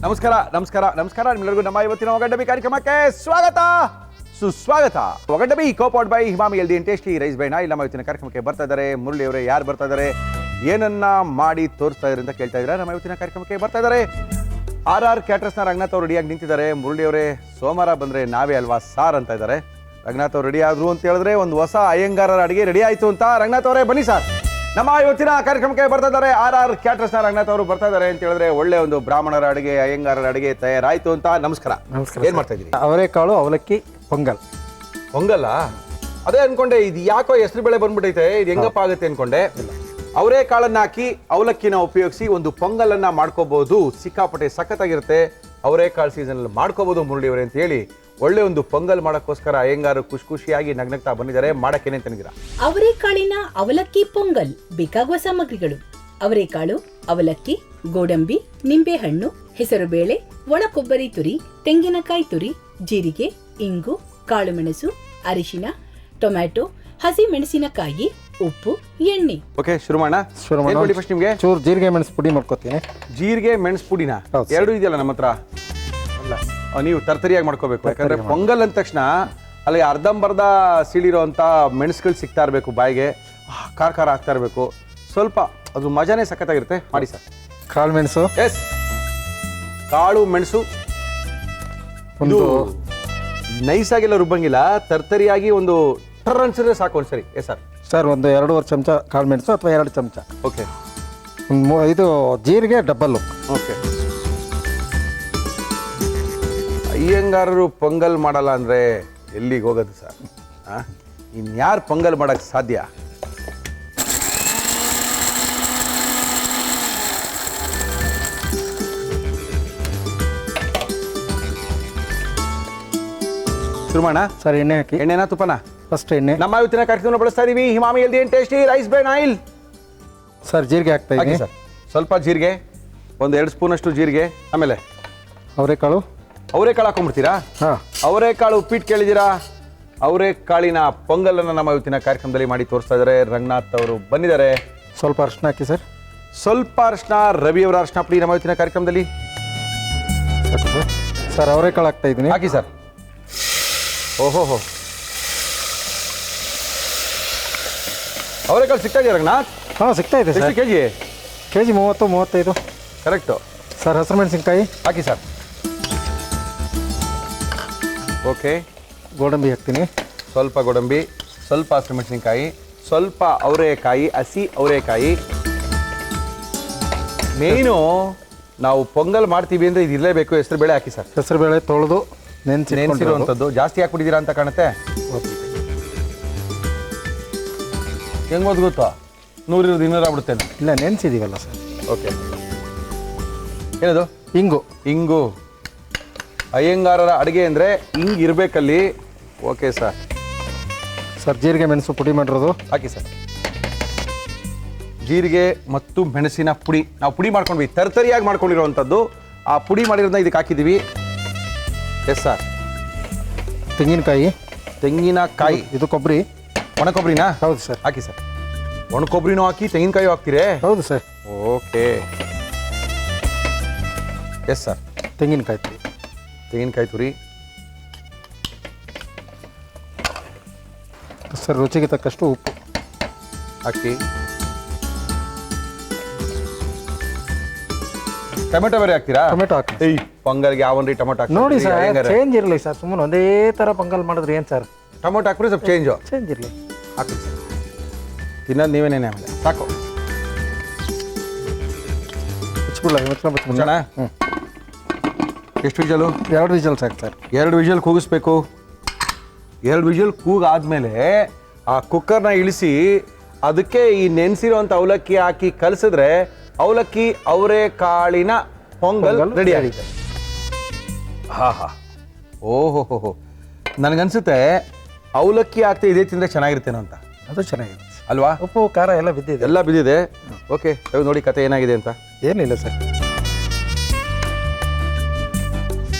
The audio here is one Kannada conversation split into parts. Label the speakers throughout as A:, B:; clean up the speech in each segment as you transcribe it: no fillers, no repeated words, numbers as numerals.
A: ನಮಸ್ಕಾರ ನಿಮ್ಮೆಲ್ಲರಿಗೂ ನಮ್ಮ ಇವತ್ತಿನ ಒಗಡ್ಡಬಿ ಕಾರ್ಯಕ್ರಮಕ್ಕೆ ಸ್ವಾಗತ ಸುಸ್ವಾಗತ. ಒಗಡ್ಡಬಿ copowered by Emami healthy and tasty rice ಬೈ ನಾಯಿಲ್ ನಮ್ಮ ಇವತ್ತಿನ ಕಾರ್ಯಕ್ರಮಕ್ಕೆ ಬರ್ತಾ ಇದ್ದಾರೆ. ಮುರಳಿ ಅವರೇ ಯಾರು ಬರ್ತಾ ಇದ್ದಾರೆ, ಏನನ್ನ ಮಾಡಿ ತೋರಿಸ್ತಾ ಇದ್ದಾರೆ ಅಂತ ಕೇಳ್ತಾ ಇದ್ದಾರೆ. ನಮ್ಮ ಇವತ್ತಿನ ಕಾರ್ಯಕ್ರಮಕ್ಕೆ ಬರ್ತಾ ಇದ್ದಾರೆ RR ಕ್ಯಾಟರರ್ಸ್ನ ರಂಗನಾಥ್ ಅವರು ರೆಡಿಯಾಗಿ ನಿಂತಿದ್ದಾರೆ. ಮುರಳಿ ಅವರೇ ಸೋಮವಾರ ಬಂದರೆ ನಾವೇ ಅಲ್ವಾ ಸಾರ್ ಅಂತ ಇದ್ದಾರೆ. ರಂಗನಾಥ್ ಅವರು ರೆಡಿ ಆದ್ರು ಅಂತ ಹೇಳಿದ್ರೆ ಒಂದು ಹೊಸ ಅಯ್ಯಂಗಾರರ ಅಡುಗೆ ರೆಡಿ ಆಯಿತು ಅಂತ. ರಂಗನಾಥ್ ಅವರೇ ಬನ್ನಿ ಸರ್. ನಮ್ಮ ಇವತ್ತಿನ ಕಾರ್ಯಕ್ರಮಕ್ಕೆ ಬರ್ತಾ ಇದ್ದಾರೆ RR ಕ್ಯಾಟರರ್ಸ್ನ ರಂಗನಾಥ್ ಅವರು ಬರ್ತಾ ಇದ್ದಾರೆ ಅಂತ ಹೇಳಿದ್ರೆ ಒಳ್ಳೆ ಒಂದು ಬ್ರಾಹ್ಮಣರ ಅಡುಗೆ ಅಯ್ಯಂಗಾರರ ಅಡುಗೆ ತಯಾರಾಯಿತು ಅಂತ. ನಮಸ್ಕಾರ. ಏನು ಮಾಡ್ತಾ ಇದ್ದೀರಿ?
B: ಅವರೆಕಾಳು ಅವಲಕ್ಕಿ ಪೊಂಗಲ್.
A: ಪೊಂಗಲ್ಲ ಅದೇ ಅನ್ಕೊಂಡೆ, ಇದು ಯಾಕೋ ಹೆಸರು ಬೆಳೆ ಬಂದ್ಬಿಟ್ಟೈತೆ, ಇದು ಹೆಂಗಪ್ಪ ಆಗುತ್ತೆ ಅನ್ಕೊಂಡೆ. ಅವರೆಕಾಳನ್ನ ಹಾಕಿ ಅವಲಕ್ಕಿನ ಉಪಯೋಗಿಸಿ ಒಂದು ಪೊಂಗಲನ್ನ ಮಾಡ್ಕೋಬಹುದು. ಸಿಕ್ಕಾಪಟ್ಟೆ ಸಖತ್ತಾಗಿರುತ್ತೆ. ಅವರೆಕಾಳು ಸೀಸನ್ ಮಾಡ್ಕೋಬಹುದು ಮುರಳಿಯವರೇ ಅಂತ ಹೇಳಿ ಒಳ್ಳೆ ಒಂದು ಪೊಂಗಲ್ ಮಾಡೋಕ್ಕೋಸ್ಕರ ಅಯ್ಯಂಗಾರು ಖುಷಿಯಾಗಿ ನಗ್ನಗ್ತಾ ಬಂದಿದ್ದಾರೆ. ಮಾಡಕ್ಕೇನೆ ತಂದಿದ್ದೀರಾ?
C: ಅವರೆಕಾಳಿನ ಅವಲಕ್ಕಿ ಪೊಂಗಲ್. ಬೇಕಾಗುವ ಸಾಮಗ್ರಿಗಳು: ಅವರೆಕಾಳು, ಅವಲಕ್ಕಿ, ಗೋಡಂಬಿ, ನಿಂಬೆಹಣ್ಣು, ಹೆಸರುಬೇಳೆ, ಒಣ ಕೊಬ್ಬರಿ ತುರಿ, ತೆಂಗಿನಕಾಯಿ ತುರಿ, ಜೀರಿಗೆ, ಇಂಗು, ಕಾಳುಮೆಣಸು, ಅರಿಶಿನ, ಟೊಮ್ಯಾಟೊ, ಹಸಿ ಮೆಣಸಿನಕಾಯಿ, ಉಪ್ಪು, ಎಣ್ಣೆ.
A: ಓಕೆ, ಶುರು ಮಾಡೋಣ. ಫಸ್ಟ್ ನಿಮಗೆ
B: ಚೂರು ಜೀರಿಗೆ ಮೆಣಸು ಪುಡಿ ಮಾಡ್ಕೋತೀನಿ.
A: ಜೀರಿಗೆ ಮೆಣಸು ಪುಡಿನ
B: ಹೌದು.
A: ಎರಡು ಇದೆಯಲ್ಲ ನಮ್ಮ ಹತ್ರ.
B: ಅಲ್ಲ,
A: ನೀವು ತರ್ತರಿಯಾಗಿ ಮಾಡ್ಕೋಬೇಕು. ಯಾಕಂದ್ರೆ ಪೊಂಗಲ್ ಅಂದ ತಕ್ಷಣ ಅಲ್ಲಿ ಅರ್ಧಂಬರ್ಧ ಸಿಡಿರೋ ಅಂತ ಮೆಣಸುಗಳು ಸಿಗ್ತಾ ಇರಬೇಕು, ಬಾಯಿಗೆ ಖಾರ ಆಗ್ತಾ ಇರಬೇಕು. ಸ್ವಲ್ಪ ಅದು ಮಜಾನೇ ಸಖತ್ತಾಗಿರುತ್ತೆ. ಮಾಡಿ ಸರ್.
B: ಕಾಳು ಮೆಣಸು.
A: ಎಸ್, ಕಾಳು ಮೆಣಸು. ಒಂದು ನೈಸಾಗೆಲ್ಲ ರುಬ್ಬಂಗಿಲ್ಲ, ತರ್ತರಿಯಾಗಿ ಒಂದು ಟರ್ ಅನ್ಸಿದ್ರೆ ಸಾಕು ಒಂದ್ಸರಿ. S sir.
B: ಸರ್, ಒಂದು 2.5 ಚಮಚ ಕಾಳು ಮೆಣಸು ಅಥವಾ 2 ಚಮಚ.
A: ಓಕೆ.
B: ಇದು ಜೀರಿಗೆ ಡಬ್ಬಲ್ಲು.
A: ಓಕೆ. ಅಯ್ಯಂಗಾರರು ಪೊಂಗಲ್ ಮಾಡಲ್ಲ ಅಂದರೆ ಎಲ್ಲಿಗೆ ಹೋಗೋದು ಸರ್? ಇನ್ಯಾರು ಪೊಂಗಲ್ ಮಾಡೋಕ್ಕೆ ಸಾಧ್ಯ? ಶುರು ಮಾಡೋಣ
B: ಸರ್. ಎಣ್ಣೆ ಹಾಕಿ.
A: ಎಣ್ಣೆನಾ ತುಪ್ಪನ?
B: ಫಸ್ಟ್ ಎಣ್ಣೆ.
A: ನಮ್ಮ ಇವತ್ತಿನ ಕಾರ್ಯಕ್ರಮ ಬಳಸ್ತಾ ಇದೀವಿ ಹಿಮಾಮಿ healthy and tasty rice bran oil.
B: Sir, ಜೀರಿಗೆ ಹಾಕ್ತಾ ಇದ್ದೀನಿ
A: ಸರ್. ಸ್ವಲ್ಪ ಜೀರಿಗೆ, ಒಂದು 2 ಸ್ಪೂನಷ್ಟು ಜೀರಿಗೆ. ಆಮೇಲೆ
B: ಅವರೆಕಾಳು.
A: ಅವರೆಕಾಳು ಹಾಕೊಂಡ್ಬಿಡ್ತೀರಾ?
B: ಹಾಂ.
A: ಅವರೆಕಾಳು ಉಪ್ಪಿಟ್ಟು ಕೇಳಿದ್ದೀರಾ? ಅವರೆಕಾಳಿನ ಪೊಂಗಲನ್ನು ನಮ್ಮ ಇವತ್ತಿನ ಕಾರ್ಯಕ್ರಮದಲ್ಲಿ ಮಾಡಿ ತೋರಿಸ್ತಾ ಇದ್ದಾರೆ. ರಂಗನಾಥ್ ಅವರು ಬಂದಿದ್ದಾರೆ.
B: ಸ್ವಲ್ಪ ಅರಿಶಿನ ಹಾಕಿ ಸರ್.
A: ಸ್ವಲ್ಪ ಅರಿಶಿನ, ರವಿಯವರ ಅರಿಶಿನ ಪುಡಿ ನಮ್ಮ ಇವತ್ತಿನ ಕಾರ್ಯಕ್ರಮದಲ್ಲಿ.
B: ಸರ್, ಅವರೆಕಾಳು ಹಾಕ್ತಾ ಇದ್ದೀನಿ.
A: ಹಾಕಿ ಸರ್. ಓಹೋ, ಅವರೆಕಾಳು ಸಿಗ್ತಾ ಇದೆಯಾ ರಂಗನಾಥ್?
B: ಹಾಂ, ಸಿಗ್ತಾ ಇದೆ ಸರ್.
A: ಎಷ್ಟು
B: ಕೆಜಿ 30-35.
A: ಕರೆಕ್ಟು.
B: ಸರ್, ಹಸಿರು ಮೆಣಸಿನ್ಕಾಯಿ
A: ಹಾಕಿ ಸರ್. ಓಕೆ.
B: ಗೋಡಂಬಿ ಹಾಕ್ತೀನಿ.
A: ಸ್ವಲ್ಪ ಗೋಡಂಬಿ, ಸ್ವಲ್ಪ ಹಸಿಮೆಣಸಿನಕಾಯಿ, ಸ್ವಲ್ಪ ಅವರೆಕಾಯಿ, ಹಸಿ ಅವರೆಕಾಯಿ. ಮೇಯ್ನು ನಾವು ಪೊಂಗಲ್ ಮಾಡ್ತೀವಿ ಅಂದರೆ ಇದು ಇರಲೇಬೇಕು. ಹೆಸರು ಬೇಳೆ ಹಾಕಿ ಸರ್.
B: ಹೆಸರು ಬೇಳೆ ತೊಳೆದು
A: ನೆನೆಸಿರುವಂಥದ್ದು. ಜಾಸ್ತಿ ಹಾಕ್ಬಿಟ್ಟಿದ್ದೀರಾ ಅಂತ ಕಾಣುತ್ತೆ. ಹೆಂಗೆ ಓದ್ ಗೊತ್ತಾ? 100 ಇರೋದು 200 ಆಗ್ಬಿಡುತ್ತೇನೆ.
B: ಇಲ್ಲ, ನೆನೆಸಿದ್ದೀವಲ್ಲ ಸರ್.
A: ಓಕೆ. ಏನದು?
B: ಇಂಗು.
A: ಇಂಗು. ಅಯ್ಯಂಗಾರರ ಅಡುಗೆ ಅಂದರೆ ಹಿಂಗೆ ಇರಬೇಕಲ್ಲಿ. Okay sir.
B: ಸರ್, ಜೀರಿಗೆ ಮೆಣಸು ಪುಡಿ ಮಾಡಿರೋದು
A: ಹಾಕಿ ಸರ್. ಜೀರಿಗೆ ಮತ್ತು ಮೆಣಸಿನ ಪುಡಿ ನಾವು ಪುಡಿ ಮಾಡ್ಕೊಂಡ್ವಿ, ತರ್ತರಿಯಾಗಿ ಮಾಡ್ಕೊಂಡಿರೋವಂಥದ್ದು. ಆ ಪುಡಿ ಮಾಡಿರೋದನ್ನ ಇದಕ್ಕೆ ಹಾಕಿದ್ದೀವಿ. Yes sir. ತೆಂಗಿನಕಾಯಿ.
B: ಇದು ಕೊಬ್ಬರಿ.
A: ಒಣ ಕೊಬ್ಬರಿನಾ?
B: ಹೌದು ಸರ್.
A: ಹಾಕಿ ಸರ್. ಒಣ ಕೊಬ್ಬರಿನೂ ಹಾಕಿ ತೆಂಗಿನಕಾಯಿ ಹಾಕ್ತೀರೇ?
B: ಹೌದು ಸರ್.
A: ಓಕೆ. Yes sir.
B: ತೆಂಗಿನಕಾಯಿ
A: ತುರಿ
B: ಸರ್. ರುಚಿಗೆ ತಕ್ಕಷ್ಟು ಉಪ್ಪು
A: ಹಾಕಿ. ಟೊಮೆಟೊ ಬೇರೆ ಹಾಕ್ತೀರಾ?
B: ಟೊಮೆಟೊ ಹಾಕಿ.
A: ಪೊಂಗಲ್ಗೆ ಯಾವನ್ರಿ ಟೊಮೆಟೊ ಹಾಕಿ
B: ನೋಡಿ ಸರ್, ಚೇಂಜ್ ಇರಲಿ ಸರ್. ಸುಮ್ಮನೆ ಒಂದೇ ಥರ ಪೊಂಗಲ್ ಮಾಡಿದ್ರಿ ಏನು ಸರ್?
A: ಟೊಮೆಟೊ ಹಾಕ್ಬಿಡಿ, ಸ್ವಲ್ಪ ಚೇಂಜ್
B: ಇರಲಿ.
A: ಹಾಕಿ ಸರ್. ತಿನ್ನೋದು ನೀವೇನೇನೆ ಆಮೇಲೆ ಸಾಕು. ಮುಚ್ಚೋಣ. ಎಷ್ಟು ವಿಜಲು?
B: 2 ವಿಜಲ್ ಸಾಕು ಸರ್.
A: 2 ವಿಜಲ್ ಕೂಗಿಸ್ಬೇಕು. 2 ವಿಜಲ್ ಕೂಗಾದ್ಮೇಲೆ ಆ ಕುಕ್ಕರ್ನ ಇಳಿಸಿ ಅದಕ್ಕೆ ಈ ನೆನೆಸಿರುವಂಥ ಅವಲಕ್ಕಿ ಹಾಕಿ ಕಲಸಿದ್ರೆ ಅವಲಕ್ಕಿ ಅವರೆಕಾಳಿನ ಪೊಂಗಲ್ ರೆಡಿ ಆಗಿದೆ. ಹಾ. ಓಹೋ, ನನಗನ್ಸುತ್ತೆ ಅವಲಕ್ಕಿ ಹಾಕ್ತಾ ಇದೇ ತಿಂದರೆ ಚೆನ್ನಾಗಿರ್ತೇನೋ ಅಂತ.
B: ಅದು ಚೆನ್ನಾಗಿದೆ
A: ಅಲ್ವಾ?
B: ಉಪ್ಪು ಖಾರ ಎಲ್ಲ ಬಿದ್ದಿದೆ.
A: ಓಕೆ, ನೋಡಿ ಕತೆ ಏನಾಗಿದೆ ಅಂತ.
B: ಏನಿಲ್ಲ ಸರ್.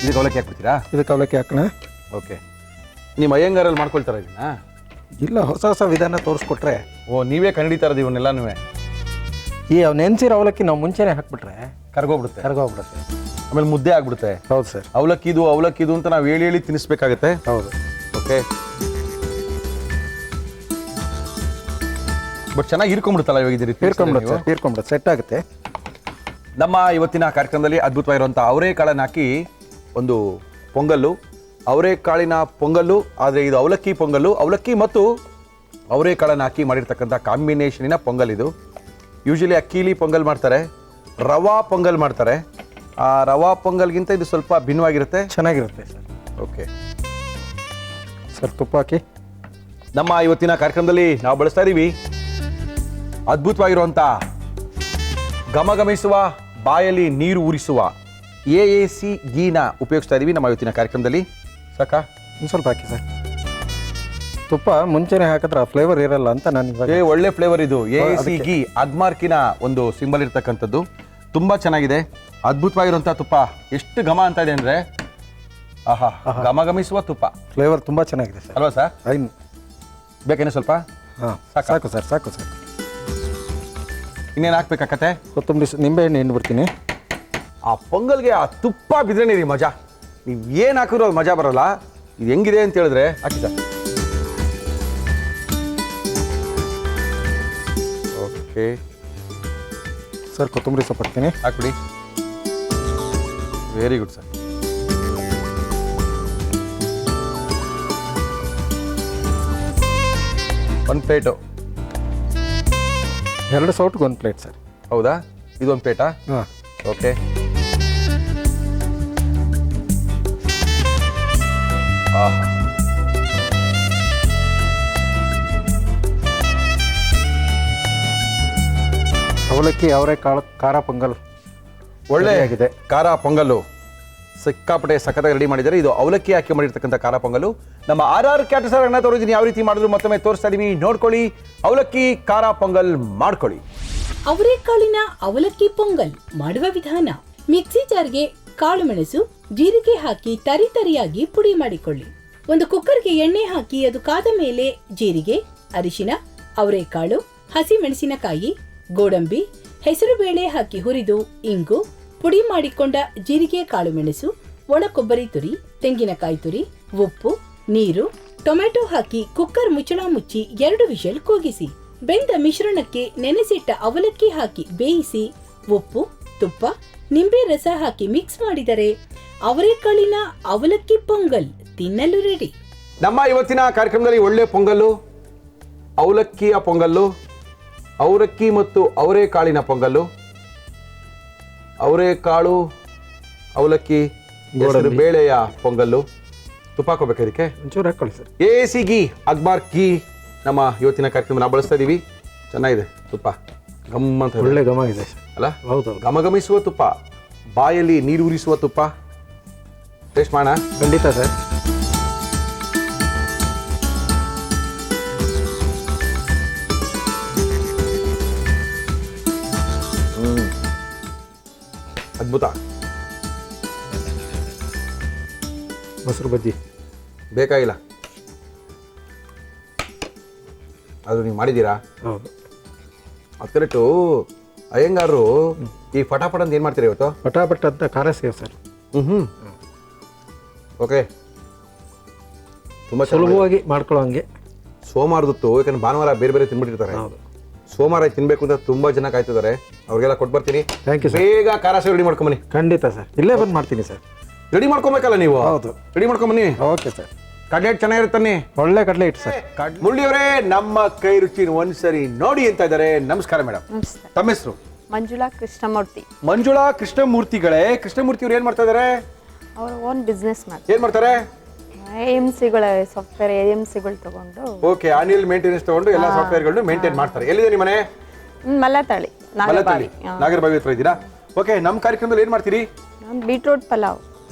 A: ಇದಕ್ಕೆ ಅವಲಕ್ಕಿ ಹಾಕ್ಬಿಡ್ತೀರಾ?
B: ಇದಕ್ಕೆ ಅವಲಕ್ಕಿ ಹಾಕೋಣ.
A: ಓಕೆ. ನಿಮ್ಮ ಅಯ್ಯಂಗಾರಲ್ಲಿ ಮಾಡ್ಕೊಳ್ತಾರ ಇದನ್ನ?
B: ಇಲ್ಲ, ಹೊಸ ವಿಧಾನ ತೋರಿಸ್ಕೊಟ್ರೆ.
A: ನೀವೇ ಕಂಡಿತಾರದು ಇವನ್ನೆಲ್ಲನೂ.
B: ಈ ನೆನ್ಸಿರೋ ಅವಲಕ್ಕಿ ನಾವು ಮುಂಚೆನೆ ಹಾಕ್ಬಿಟ್ರೆ
A: ಕರ್ಗೋಗ್ಬಿಡುತ್ತೆ,
B: ಕರ್ಗೋಗ್ಬಿಡುತ್ತೆ.
A: ಆಮೇಲೆ ಮುದ್ದೆ ಆಗ್ಬಿಡುತ್ತೆ.
B: ಹೌದು ಸರ್,
A: ಅವಲಕ್ಕಿದು ಅಂತ ನಾವು ಹೇಳಿ ತಿನ್ನಿಸ್ಬೇಕಾಗತ್ತೆ.
B: ಹೌದು.
A: ಓಕೆ, ಬಟ್ ಚೆನ್ನಾಗಿ ಹೀರ್ಕೊಂಡ್ಬಿಡುತ್ತಲ್ಲ ಇವಾಗ ಇದೇ ರೀತಿ
B: ಹೀರ್ಕೊಂಡ್ಬಿಡುತ್ತೆ, ಸೆಟ್ ಆಗುತ್ತೆ.
A: ನಮ್ಮ ಇವತ್ತಿನ ಕಾರ್ಯಕ್ರಮದಲ್ಲಿ ಅದ್ಭುತವಾಗಿರುವಂಥ ಅವರೆಕಾಳನ್ನು ಹಾಕಿ ಒಂದು ಪೊಂಗಲ್ಲು, ಅವರೆಕಾಳಿನ ಪೊಂಗಲ್ಲು, ಆದರೆ ಇದು ಅವಲಕ್ಕಿ ಪೊಂಗಲ್ಲು. ಅವಲಕ್ಕಿ ಮತ್ತು ಅವರೆಕಾಳನ್ನು ಹಾಕಿ ಮಾಡಿರ್ತಕ್ಕಂಥ ಕಾಂಬಿನೇಷನಿನ ಪೊಂಗಲ್ ಇದು. ಯೂಶಲಿ ಅಕ್ಕಿಲಿ ಪೊಂಗಲ್ ಮಾಡ್ತಾರೆ, ರವಾ ಪೊಂಗಲ್ ಮಾಡ್ತಾರೆ. ಆ ರವಾ ಪೊಂಗಲ್ಗಿಂತ ಇದು ಸ್ವಲ್ಪ ಭಿನ್ನವಾಗಿರುತ್ತೆ,
B: ಚೆನ್ನಾಗಿರುತ್ತೆ ಸರ್.
A: ಓಕೆ
B: ಸರ್, ತುಪ್ಪ ಹಾಕಿ
A: ನಮ್ಮ ಇವತ್ತಿನ ಕಾರ್ಯಕ್ರಮದಲ್ಲಿ ನಾವು ಬಳಸ್ತಾ ಇದ್ದೀವಿ ಅದ್ಭುತವಾಗಿರುವಂಥ ಘಮಘಮಿಸುವ ಬಾಯಲ್ಲಿ ನೀರು ಉರಿಸುವ AAC ಗೀನ ಉಪಯೋಗಿಸ್ತಾ ಇದ್ದೀವಿ ನಮ್ಮ ಇವತ್ತಿನ ಕಾರ್ಯಕ್ರಮದಲ್ಲಿ. ಸಾಕಾ?
B: ಒಂದು ಸ್ವಲ್ಪ ಹಾಕಿ ಸರ್. ತುಪ್ಪ ಮುಂಚೆನೆ ಹಾಕಿದ್ರೆ ಆ ಫ್ಲೇವರ್ ಇರಲ್ಲ ಅಂತ ನಾನು ಇವಾಗ.
A: ಒಳ್ಳೆ ಫ್ಲೇವರ್ ಇದು. AAC ಗೀ ಅಗ್ಮಾರ್ಕಿನ ಒಂದು ಸಿಂಬಲ್ ಇರ್ತಕ್ಕಂಥದ್ದು, ತುಂಬ ಚೆನ್ನಾಗಿದೆ. ಅದ್ಭುತವಾಗಿರುವಂಥ ತುಪ್ಪ, ಎಷ್ಟು ಘಮ ಅಂತ ಇದೆ ಅಂದರೆ ಆಹಾ, ಘಮಘಮಿಸುವ ತುಪ್ಪ.
B: ಫ್ಲೇವರ್ ತುಂಬ ಚೆನ್ನಾಗಿದೆ ಸರ್.
A: ಅಲ್ವಾ ಸರ್?
B: ಐನು
A: ಬೇಕೇನೆ ಸ್ವಲ್ಪ?
B: ಹಾಂ,
A: ಸಾಕು
B: ಸಾಕು ಸರ್, ಸಾಕು ಸರ್.
A: ಇನ್ನೇನು ಹಾಕ್ಬೇಕಾಕತ್ತೆ?
B: ಕೊತ್ತಂಬರಿ, ನಿಂಬೆಹಣ್ಣು ಹಿಂಡ್ಬಿಡ್ತೀನಿ.
A: ಆ ಪೊಂಗಲ್ಗೆ ಆ ತುಪ್ಪ ಬಿದ್ರೇನೆ ರೀ ಮಜಾ. ನೀವು ಏನು ಹಾಕಿದ್ರು ಅದು ಮಜಾ ಬರೋಲ್ಲ. ಇದು ಹೆಂಗಿದೆ ಅಂತ ಹೇಳಿದ್ರೆ ಹಾಕಿ ಸರ್. ಓಕೆ
B: ಸರ್, ಕೊತ್ತಂಬರಿ ಸೊಪ್ಪು ಹಾಕ್ತೀನಿ.
A: ಹಾಕ್ಬಿಡಿ. Very good sir. ಒಂದು ಪ್ಲೇಟು.
B: 2 ಸೌಟ್ಗೆ 1 ಪ್ಲೇಟ್ ಸರ್.
A: ಹೌದಾ? ಇದೊಂದು ಪ್ಲೇಟಾ?
B: ಹಾಂ,
A: ಓಕೆ.
B: ಅವಲಕ್ಕಿ ಅವರೆಕಾಳು ಖಾರ ಪೊಂಗಲ್
A: ಒಳ್ಳೆ
B: ಆಗಿದೆ.
A: ಖಾರ ಪೊಂಗಲ್ಲು ಸಿಕ್ಕಾಪಟ್ಟೆ ಸಖತ್ತಾಗಿ ರೆಡಿ ಮಾಡಿದ್ದಾರೆ. ಇದು ಅವಲಕ್ಕಿ ಹಾಕಿ ಮಾಡಿರ್ತಕ್ಕಂಥ ಖಾರ ಪೊಂಗಲ್ಲು. ನಮ್ಮ RR ಕ್ಯಾಟರ್ಸರ್ ಅನ್ನ ತೋರಿದ್ದೀನಿ, ಯಾವ ರೀತಿ ಮಾಡಿದ್ರು ಮತ್ತೊಮ್ಮೆ ತೋರಿಸ್ತಾ ಇದೀವಿ, ನೋಡ್ಕೊಳ್ಳಿ. ಅವಲಕ್ಕಿ ಖಾರ ಪೊಂಗಲ್ ಮಾಡ್ಕೊಳ್ಳಿ.
C: ಅವರೆಕಾಳಿನ ಅವಲಕ್ಕಿ ಪೊಂಗಲ್ ಮಾಡುವ ವಿಧಾನ: ಮಿಕ್ಸಿ ಜಾರ್ಗೆ ಕಾಳು ಮೆಣಸು, ಜೀರಿಗೆ ಹಾಕಿ ತರಿಯಾಗಿ ಪುಡಿ ಮಾಡಿಕೊಳ್ಳಿ. ಒಂದು ಕುಕ್ಕರ್ಗೆ ಎಣ್ಣೆ ಹಾಕಿ ಅದು ಕಾದ ಮೇಲೆ ಜೀರಿಗೆ, ಅರಿಶಿನ, ಅವರೆಕಾಳು, ಹಸಿ ಮೆಣಸಿನಕಾಯಿ, ಗೋಡಂಬಿ, ಹೆಸರುಬೇಳೆ ಹಾಕಿ ಹುರಿದು ಇಂಗು, ಪುಡಿ ಮಾಡಿಕೊಂಡ ಜೀರಿಗೆ, ಕಾಳು ಮೆಣಸು, ಒಣ ಕೊಬ್ಬರಿ ತುರಿ, ತೆಂಗಿನಕಾಯಿ ತುರಿ, ಉಪ್ಪು, ನೀರು, ಟೊಮೆಟೊ ಹಾಕಿ ಕುಕ್ಕರ್ ಮುಚ್ಚಳ ಮುಚ್ಚಿ 2 ವಿಷಲ್ ಕೂಗಿಸಿ. ಬೆಂದ ಮಿಶ್ರಣಕ್ಕೆ ನೆನೆಸಿಟ್ಟ ಅವಲಕ್ಕಿ ಹಾಕಿ ಬೇಯಿಸಿ ಉಪ್ಪು, ತುಪ್ಪ, ನಿಂಬೆ ರಸ ಹಾಕಿ ಮಿಕ್ಸ್ ಮಾಡಿದರೆ ಅವರೆಕಾಳಿನ ಅವಲಕ್ಕಿ ಪೊಂಗಲ್ ತಿನ್ನಲು ರೆಡಿ.
A: ನಮ್ಮ ಇವತ್ತಿನ ಕಾರ್ಯಕ್ರಮದಲ್ಲಿ ಒಳ್ಳೆ ಪೊಂಗಲ್ಲು, ಅವಲಕ್ಕಿಯ ಪೊಂಗಲ್ಲು, ಅವಲಕ್ಕಿ ಮತ್ತು ಅವರೆಕಾಳಿನ ಪೊಂಗಲ್ಲು, ಅವರೆಕಾಳು, ಅವಲಕ್ಕಿ, ಬೇಳೆಯ ಪೊಂಗಲ್ಲು. ತುಪ್ಪ ಹಾಕೋಬೇಕು ಇದಕ್ಕೆ?
B: ಒಂಚೂರು ಹಾಕೊಳ್ಳಿ ಸರ್.
A: AAC ಗೀ ಅಗ್ಮಾರ್ ಗೀ ನಮ್ಮ ಇವತ್ತಿನ ಕಾರ್ಯಕ್ರಮ ನಾವು ಬಳಸ್ತಾ ಇದ್ದೀವಿ. ಚೆನ್ನಾಗಿದೆ ತುಪ್ಪ, ಗಮ್ಮಂತ
B: ಒಳ್ಳೆ ಘಮ ಇದೆ
A: ಅಲ್ಲ?
B: ಹೌದು,
A: ಘಮಘಮಿಸುವ ತುಪ್ಪ, ಬಾಯಲ್ಲಿ ನೀರು ಉರಿಸುವ ತುಪ್ಪ. ಟೇಸ್ಟ್ ಮಾಡೋಣ?
B: ಖಂಡಿತ ಸರ್.
A: ಅದ್ಭುತ.
B: ಮೊಸರು ಬಜ್ಜಿ
A: ಬೇಕಾಗಿಲ್ಲ, ಅದು ನೀವು ಮಾಡಿದ್ದೀರಾ?
B: ಹೌದು.
A: ಅದು ಕರೆಕ್ಟು. ಅಯ್ಯಂಗಾರರು ಈ ಫಟಾಫಟ್ ಅಂತ ಏನು ಮಾಡ್ತೀರಾ ಇವತ್ತು?
B: ಪಟಾಪಟ್ ಅಂತ ಖಾರ ಸೇವ್ ಸರ್.
A: ಓಕೆ, ತುಂಬ
B: ಸುಲಭವಾಗಿ ಮಾಡ್ಕೊಳ್ಳೋ ಹಂಗೆ.
A: ಸೋಮವಾರದತ್ತು, ಯಾಕಂದ್ರೆ ಭಾನುವಾರ ಬೇರೆ ಬೇರೆ ತಿನ್ಬಿಟ್ಟಿರ್ತಾರೆ.
B: ಹೌದು,
A: ಸೋಮವಾರ ತಿನ್ಬೇಕು ಅಂತ ತುಂಬ ಜನ ಕಾಯ್ತಿದ್ದಾರೆ. ಅವ್ರಿಗೆಲ್ಲ ಕೊಟ್ಟು ಬರ್ತೀನಿ.
B: Thank you sir.
A: ಬೇಗ ಖಾರ ಸೇವ್ ರೆಡಿ ಮಾಡ್ಕೊಂಬನ್ನಿ.
B: ಖಂಡಿತ ಸರ್, ಇಲ್ಲೇ ಬಂದು ಮಾಡ್ತೀನಿ ಸರ್.
A: ರೆಡಿ ಮಾಡ್ಕೊಬೇಕಲ್ಲ ನೀವು?
B: ಹೌದು,
A: ರೆಡಿ ಮಾಡ್ಕೊಂಬನ್ನಿ.
B: Okay sir.
A: ಕಡ್ಲೆ ಹಿಟ್ಟು ಚೆನ್ನಾಗಿರುತ್ತಾನೆ.
B: ಒಳ್ಳೆ ಕಡಲೆ ಹಿಟ್ಟು ಸರ್.
A: ಮುರಳಿಯವರೇ, ನಮ್ಮ ಕೈ ರುಚಿನ ಒಂದ್ಸರಿ ನೋಡಿ ಅಂತ ಇದ್ದಾರೆ. ನಮಸ್ಕಾರ ಮೇಡಮ್.
D: ನಮಸ್ತೆ.
A: ತಮ್ಮ ಹೆಸರು?
D: ಮಂಜುಳಾ ಕೃಷ್ಣಮೂರ್ತಿ.
A: ಮಂಜುಳಾ ಕೃಷ್ಣಮೂರ್ತಿಗಳೇ. ಕೃಷ್ಣಮೂರ್ತಿ ಅವ್ರು ಏನ್ ಮಾಡ್ತಾ ಇದಾರೆ?
D: ಅವ್ರು ಓನ್ ಬಿಸ್ನೆಸ್ ಮಾಡ್ತಾರೆ.
A: ಏನ್ ಮಾಡ್ತಾರೆ?
D: AMCಗಳ ಸಾಫ್ಟ್ವೇರ್ AMCಗಳು ತಗೊಂಡು.
A: ಓಕೆ, ಆನ್ಯುವಲ್ ಮೇಂಟೆನೆನ್ಸ್ ತಗೊಂಡು ಎಲ್ಲ ಸಾಫ್ಟ್ವೇರ್ಗಳನ್ನು ಮೇಂಟೈನ್ ಮಾಡ್ತಾರೆ. ಎಲ್ಲಿದೆ ನಿಮ್ಮ ಮನೆ?
D: ಮಲ್ಲತಳಿ,
A: ಮಲ್ಲತಳಿ, ನಾಗರಬಾವಿ ಹತ್ರ ಇದ್ದೀರಾ? ಓಕೆ, ನಮ್ಮ ಕಾರ್ಯಕ್ರಮದಲ್ಲಿ ಏನ್ ಮಾಡ್ತೀರಿ?
D: ನಾನು ಬೀಟ್ರೋಟ್ ಪಲಾವ್.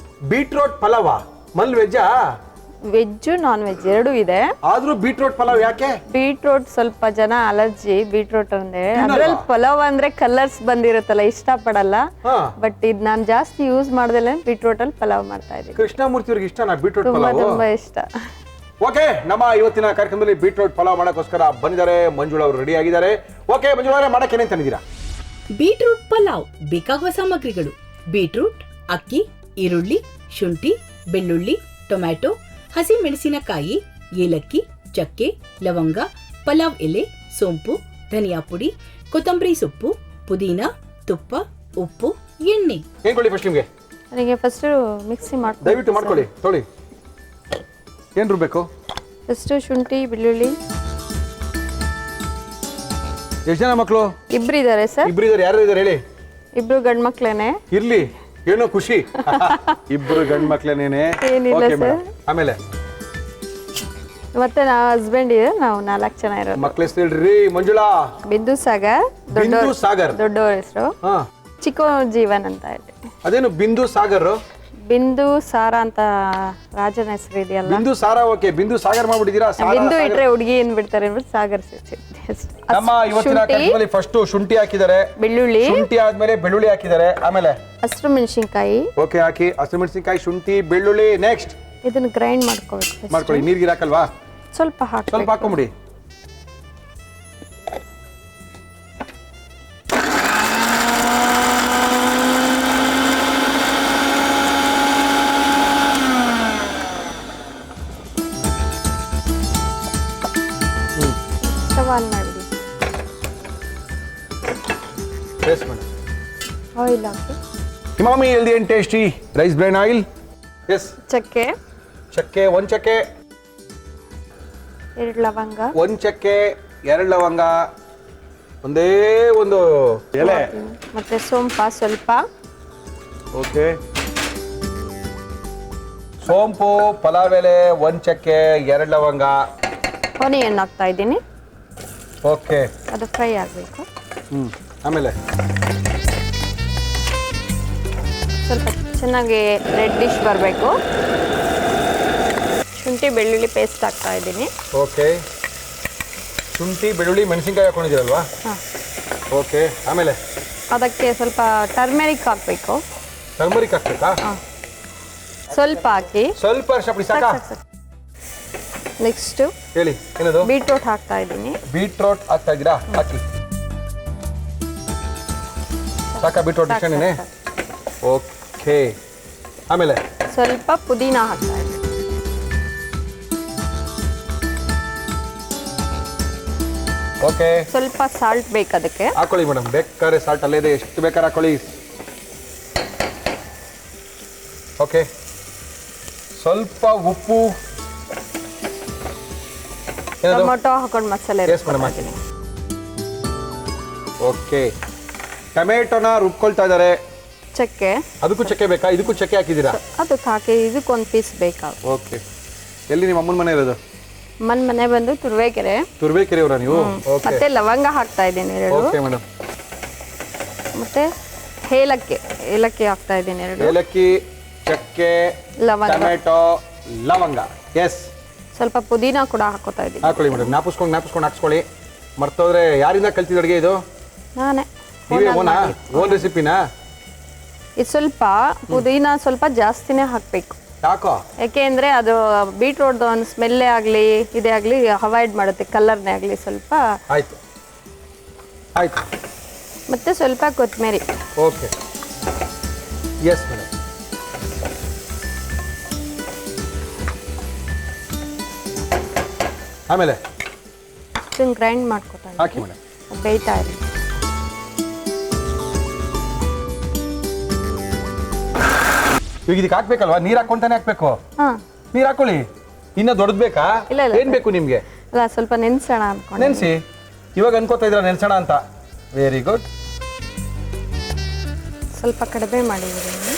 A: ಬೀಟ್ರೋಟ್ ಪಲಾವ? ಮಲ್ ವೆಜ್ಜಾ?
D: ವೆಜ್ಜು ನಾನ್ ವೆಜ್ ಎರಡೂ ಇದೆ.
A: ಆದ್ರೂ ಬೀಟ್ರೋಟ್ ಪಲಾವ್ ಯಾಕೆ?
D: ಬೀಟ್ರೋಟ್ ಸ್ವಲ್ಪ ಜನ ಅಲರ್ಜಿ ಬೀಟ್ರೋಟ್ ಅಂದ್ರೆ. ಅದ್ರಲ್ಲಿ ಪಲಾವ್ ಅಂದ್ರೆ ಕಲರ್ಸ್ ಬಂದಿರುತ್ತಲ್ಲ, ಇಷ್ಟ ಪಡಲ್ಲ. ಬಟ್ ಇದ್ ನಾನು ಜಾಸ್ತಿ ಯೂಸ್ ಮಾಡ್ದಲ್ಲ ಬೀಟ್ರೋಟ್ ಅಲ್ಲಿ ಪಲಾವ್ ಮಾಡ್ತಾ ಇದ್ದೀನಿ.
A: ಕೃಷ್ಣಮೂರ್ತಿ ಅವ್ರಿಗೆ ಇಷ್ಟನಾ ಬೀಟ್ರೋಟ್
D: ತುಂಬಾ
A: ಪಲಾವ್?
D: ತುಂಬಾ ಇಷ್ಟ.
A: ಓಕೆ, ನಮ್ಮ ಇವತ್ತಿನ ಕಾರ್ಯಕ್ರಮದಲ್ಲಿ ಬೀಟ್ರೋಟ್ ಪಲಾವ್ ಮಾಡೋಕ್ಕೋಸ್ಕರ ಬಂದಿದ್ದಾರೆ ಮಂಜುಳಾ ಅವರು, ರೆಡಿ ಆಗಿದ್ದಾರೆ. ಓಕೆ ಮಂಜುಳಾ ಅವರೇ, ಮಾಡಕ್ಕೆ ಏನೇನು ತಂದಿದ್ದೀರಾ?
C: ಬೀಟ್ರೂಟ್ ಪಲಾವ್ ಬೇಕಾಗುವ ಸಾಮಗ್ರಿಗಳು: ಬೀಟ್ರೂಟ್, ಅಕ್ಕಿ, ಈರುಳ್ಳಿ, ಶುಂಠಿ, ಬೆಳ್ಳುಳ್ಳಿ, ಟೊಮ್ಯಾಟೊ, ಹಸಿಮೆಣಸಿನಕಾಯಿ, ಏಲಕ್ಕಿ, ಚಕ್ಕೆ, ಲವಂಗ, ಪಲಾವ್ ಎಲೆ, ಸೋಂಪು, ಧನಿಯಾ ಪುಡಿ, ಕೊತ್ತಂಬರಿ ಸೊಪ್ಪು, ಪುದೀನ, ತುಪ್ಪ, ಉಪ್ಪು, ಎಣ್ಣೆ.
A: ಏನ್ ಫಸ್ಟ್ ನಿಮ್ಗೆ?
D: ನನಗೆ ಫಸ್ಟ್ ಮಿಕ್ಸಿ
A: ದಯವಿಟ್ಟು ಮಾಡ್ಕೊಳ್ಳಿ. ತೊಳಿ. ಏನ್ ರುಬ್ಬೇಕು?
D: ಫಸ್ಟ್ ಶುಂಠಿ, ಬೆಳ್ಳುಳ್ಳಿ.
A: ಎಷ್ಟು ಜನ ಮಕ್ಕಳು?
D: ಇಬ್ರು ಇದ್ದಾರೆ ಸರ್.
A: ಇಬ್ರು ಇದಾರೆ. ಯಾರು ಇದಾರೆ ಹೇಳಿ?
D: ಇಬ್ರು ಗಂಡ್ ಮಕ್ಳೇನೆ.
A: ಇರ್ಲಿ, ಏನೋ ಖುಷಿ. ಇಬ್ರು ಗಂಡ್ ಮಕ್ಳೇನೇನೆ.
D: ಏನಿಲ್ಲ
A: Okay,
D: ಸರ್.
A: madam. ಆಮೇಲೆ
D: ಮತ್ತೆ ನಾವು ಹಸ್ಬೆಂಡ್ ಇದೆ, ನಾವು 4 ಜನ ಇರೋದು.
A: ಮಕ್ಳ ಹೆಸರು ಹೇಳ್ರಿ. ಮಂಜುಳಾ,
D: ಬಿಂದು ಸಾಗರ್,
A: ಬಿಂದು ಸಾಗರ್.
D: ದೊಡ್ಡವ್ರ ಹೆಸರು
A: ಹಾ,
D: ಚಿಕ್ಕ ಜೀವನ್ ಅಂತ ಹೇಳಿ.
A: ಅದೇನು ಬಿಂದು ಸಾಗರ್?
D: ಬಿಂದು ಸಾರ ಅಂತ ರಾಜನ ಹೆಸರು ಇದೆಯಲ್ಲ.
A: ಬಿಂದು ಸಾರ. ಓಕೆ, ಬಿಂದು ಸಾಗರ್ ಮಾಡ್ಬಿಟ್ಟಿದ್ದೀರಾ.
D: ಬಿಂದು ಇಟ್ರೆ ಹುಡುಗಿ ಏನ್ ಬಿಡ್ತಾರೆ ಅಂದ್ಬಿಟ್ಟು ಸಾಗರ್
A: ನಮ್ಮ ಇವತ್ತಿನ ಕಾರ್ಯಕ್ರಮದಲ್ಲಿ ಫಸ್ಟ್ ಶುಂಠಿ ಹಾಕಿದ್ದಾರೆ,
D: ಬೆಳ್ಳುಳ್ಳಿ,
A: ಶುಂಠಿ ಆದ್ಮೇಲೆ ಬೆಳ್ಳುಳ್ಳಿ ಹಾಕಿದ್ದಾರೆ, ಆಮೇಲೆ
D: ಹಸಿರು ಮೆಣಸಿನ್ಕಾಯಿ.
A: ಓಕೆ, ಹಾಕಿ ಹಸಿಮೆಣಸಿನಕಾಯಿ, ಶುಂಠಿ, ಬೆಳ್ಳುಳ್ಳಿ. ನೆಕ್ಸ್ಟ್
D: ಇದನ್ನ ಗ್ರೈಂಡ್ ಮಾಡ್ಕೋಬೇಕು.
A: ಮಾಡ್ಕೊಳ್ಳಿ. ನೀರ್ಗಿರ್ ಹಾಕಲ್ವಾ?
D: ಸ್ವಲ್ಪ
A: ಸ್ವಲ್ಪ ಹಾಕೊಂಬಿಡಿ.
D: ಸ್ಟವ್ ಆನ್ ಮಾಡಿಡಿ. ಆಯಿಲ್ ಹಾಕಿ.
A: Emami healthy and tasty rice bran oil. Yes.
D: ಚಕ್ಕೆ,
A: ಚಕ್ಕೆ, ಒಂದ್ ಚಕ್ಕೆ,
D: 2 ಲವಂಗ,
A: ಒಂದ್ ಚಕ್ಕೆ, 2 ಲವಂಗ, ಒಂದೇ ಒಂದು ಎಲೆ,
D: ಮತ್ತೆ ಸೋಂಪ ಸ್ವಲ್ಪ.
A: ಓಕೆ, ಸೋಂಪು, ಪಲಾವ್ ಎಲೆ, ಒಂದ್ ಚಕ್ಕೆ, 2 ಲವಂಗ.
D: ಆನಿಯನ್ ಹಾಕ್ತಾ ಇದ್ದೀನಿ.
A: ಓಕೆ,
D: ಅದು ಫ್ರೈ ಆಗಬೇಕು.
A: ಆಮೇಲೆ
D: ಸ್ವಲ್ಪ ಚೆನ್ನಾಗಿ ರೆಡ್ ಡಿಶ್ ಬರಬೇಕು. ಶುಂಠಿ ಬೆಳ್ಳುಳ್ಳಿ ಪೇಸ್ಟ್ ಹಾಕ್ತಾ ಇದ್ದೀನಿ.
A: ಓಕೆ, ಶುಂಠಿ ಬೆಳ್ಳುಳ್ಳಿ ಮೆಣಸಿನ್ಕಾಯಿ ಹಾಕೊಂಡಿದ್ದೀರಲ್ವಾ?
D: ಹಾಂ.
A: ಓಕೆ, ಆಮೇಲೆ
D: ಅದಕ್ಕೆ ಸ್ವಲ್ಪ ಟರ್ಮೆರಿಕ್ ಹಾಕಬೇಕು.
A: ಟರ್ಮರಿಕ್ ಹಾಕ್ಬೇಕಾ?
D: ಹಾಂ, ಸ್ವಲ್ಪ ಹಾಕಿ.
A: ಸ್ವಲ್ಪ ಅರಿಶಿನ ಪುಡಿ ಸಾಕಾ?
D: ನೆಕ್ಸ್ಟು
A: ಹೇಳಿ, ಏನದು?
D: ಬೀಟ್ರೂಟ್ ಹಾಕ್ತಾ ಇದ್ದೀನಿ.
A: ಬೀಟ್ರೋಟ್ ಹಾಕ್ತಾ ಇದ್ದೀರಾ? ಹಾಕಿ. ಸಾಕಾ ಬೀಟ್ರೋಟ್ ಇಷ್ಟೇನೆ? ಓಕೆ, ಆಮೇಲೆ
D: ಸ್ವಲ್ಪ ಪುದೀನ ಹಾಕ್ತಾ ಇದ್ದೀನಿ.
A: ಓಕೆ,
D: ಸ್ವಲ್ಪ ಸಾಲ್ಟ್ ಬೇಕು ಅದಕ್ಕೆ.
A: ಹಾಕೊಳ್ಳಿ ಮೇಡಮ್, ಬೇಕಾದ್ರೆ ಸಾಲ್ಟ್ ಅಲ್ಲೇ ಇದೆ, ಎಷ್ಟು ಬೇಕಾದ್ರೆ ಹಾಕೊಳ್ಳಿ. ಓಕೆ, ಸ್ವಲ್ಪ ಉಪ್ಪು.
D: ಟೊಮೊಟೊ ಹಾಕೊಂಡು ಮಸಾಲೆ
A: ಎಸ್ ಮೇಡಮ್, ಹಾಕಿ. ಓಕೆ, ಟೊಮೆಟೊನ ರುಬ್ಕೊಳ್ತಾ ಇದ್ದಾರೆ.
D: ಚಕ್ಕೆ,
A: ಅದಕ್ಕೂ ಚಕ್ಕೆ ಬೇಕಾ? ಇದಕ್ಕೂ ಚಕ್ಕೆ ಹಾಕಿದ್ದೀರಾ?
D: ಅದಕ್ಕೆ ಹಾಕಿ. ಇದಕ್ಕೊಂದು ಪೀಸ್ ಬೇಕಾಗ.
A: ಓಕೆ, ಎಲ್ಲಿ ನಿಮ್ಮ ಅಮ್ಮನ ಮನೆ ಇರೋದು?
D: ಮನೆ ಬಂದು ತುರುವೇಕೆರೆ.
A: ತುರ್ಬೇಕೆರೆಯವರ ನೀವು?
D: ಮತ್ತೆ ಲವಂಗ ಹಾಕ್ತಾ ಇದ್ದೀನಿ 2.
A: Okay madam.
D: ಮತ್ತೆ ಏಲಕ್ಕಿ ಹಾಕ್ತಾ ಇದ್ದೀನಿ 2.
A: ಏಲಕ್ಕಿ, ಚಕ್ಕೆ,
D: ಲವಂಗ,
A: ಟೊಮೆಟೊ, ಲವಂಗ. ಎಸ್.
D: ಸ್ವಲ್ಪ ಪುದೀನ ಕೂಡ ಹಾಕೋತಾ ಇದ್ದೀನಿ.
A: ಹಾಕೊಳ್ಳಿ ಮೇಡಮ್, ಜ್ಞಾಪಿಸ್ಕೊಂಡು ಹಾಕ್ಸ್ಕೊಳ್ಳಿ. ಮರ್ತೋದ್ರೆ ಯಾರಿಂದ ಕಲ್ತಿದ್ದು ಅಡುಗೆ ಇದು?
D: ನಾನೇ.
A: ನೀವೇ ಓನ್ ರೆಸಿಪಿನಾ?
D: ಇದು ಸ್ವಲ್ಪ ಪುದೀನ ಸ್ವಲ್ಪ ಜಾಸ್ತಿನೇ ಹಾಕಬೇಕು.
A: ಯಾಕೋ?
D: ಯಾಕೆಂದರೆ ಅದು ಬೀಟ್ರೂಟ್ದು ಒಂದು ಸ್ಮೆಲ್ಲೇ ಆಗಲಿ ಇದೇ ಆಗಲಿ ಅವಾಯ್ಡ್ ಮಾಡುತ್ತೆ, ಕಲರ್ನೇ ಆಗಲಿ ಸ್ವಲ್ಪ.
A: ಆಯಿತು ಆಯಿತು.
D: ಮತ್ತು ಸ್ವಲ್ಪ ಕೊತ್ತಂಬರಿ.
A: Okay, yes madam. ಆಮೇಲೆ
D: ಇದನ್ನು ಗ್ರೈಂಡ್ ಮಾಡ್ಕೊತಾ
A: ಹಾಕಿ ಮೇಡಮ್.
D: ಬೇಯ್ತಾ ಇರಿ.
A: ಈಗ ಇದಕ್ಕೆ ಹಾಕ್ಬೇಕಲ್ವಾ? ನೀರು ಹಾಕೊಂತಾನೆ ಹಾಕ್ಬೇಕು.
D: ಹಾಂ,
A: ನೀರು ಹಾಕೊಳ್ಳಿ. ಇನ್ನ ದೊಡ್ಡದು ಬೇಕಾ?
D: ಇಲ್ಲ.
A: ಏನ್ ಬೇಕು ನಿಮ್ಗೆ?
D: ಅಲ್ಲ, ಸ್ವಲ್ಪ ನೆನೆಸೋಣ ಅನ್ಕೊಂಡು.
A: ನೆನೆಸಿ. ಇವಾಗ ಅನ್ಕೋತಾ ಇದ್ರ ನೆನ್ಸೋಣ ಅಂತ. Very good.
D: ಸ್ವಲ್ಪ ಕಡಿಮೆ ಮಾಡಿದ್ದೀನಿ.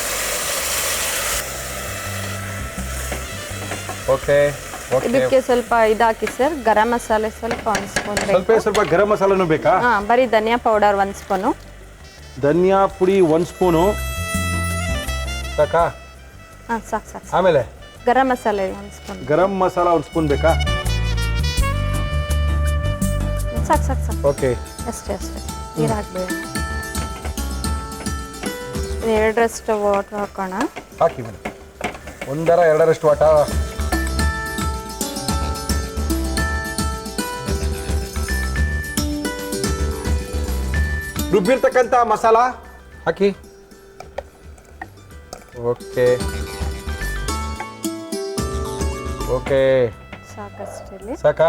A: ಓಕೆ,
D: ಇದಕ್ಕೆ ಸ್ವಲ್ಪ ಇದಾಕಿ ಸರ್, ಗರಂ ಮಸಾಲೆ ಸ್ವಲ್ಪ 1 ಸ್ಪೂನ್ ಬೇಕು.
A: ಸ್ವಲ್ಪ ಗರಂ ಮಸಾಲನೂ ಬೇಕಾ?
D: ಹಾಂ, ಬರೀ ಧನಿಯಾ ಪೌಡರ್ 1 ಸ್ಪೂನು.
A: ಧನಿಯಾ ಪುಡಿ 1 ಸ್ಪೂನು ಸಾಕಾ?
D: ಹಾಂ, ಸಾಕು.
A: ಆಮೇಲೆ
D: ಗರಂ ಮಸಾಲೆ 1 ಸ್ಪೂನ್.
A: ಗರಂ ಮಸಾಲ 1 ಸ್ಪೂನ್ ಬೇಕಾ?
D: ಸಾಕು.
A: ಓಕೆ,
D: ಅಷ್ಟೇ. ನೀರು ಹಾಕ್ಬೇಡಿ. 2ರಷ್ಟು ವಾಟರ್ ಹಾಕೋಣ.
A: ಹಾಕಿ ಮೇಡಮ್. 1-2 ವಾಟರ್. ರುಬ್ಬಿರ್ತಕ್ಕಂಥ ಮಸಾಲ ಹಾಕಿ. ಓಕೆ ಓಕೆ
D: ಸಾಕಷ್ಟೇ.
A: ಸಾಕಾ?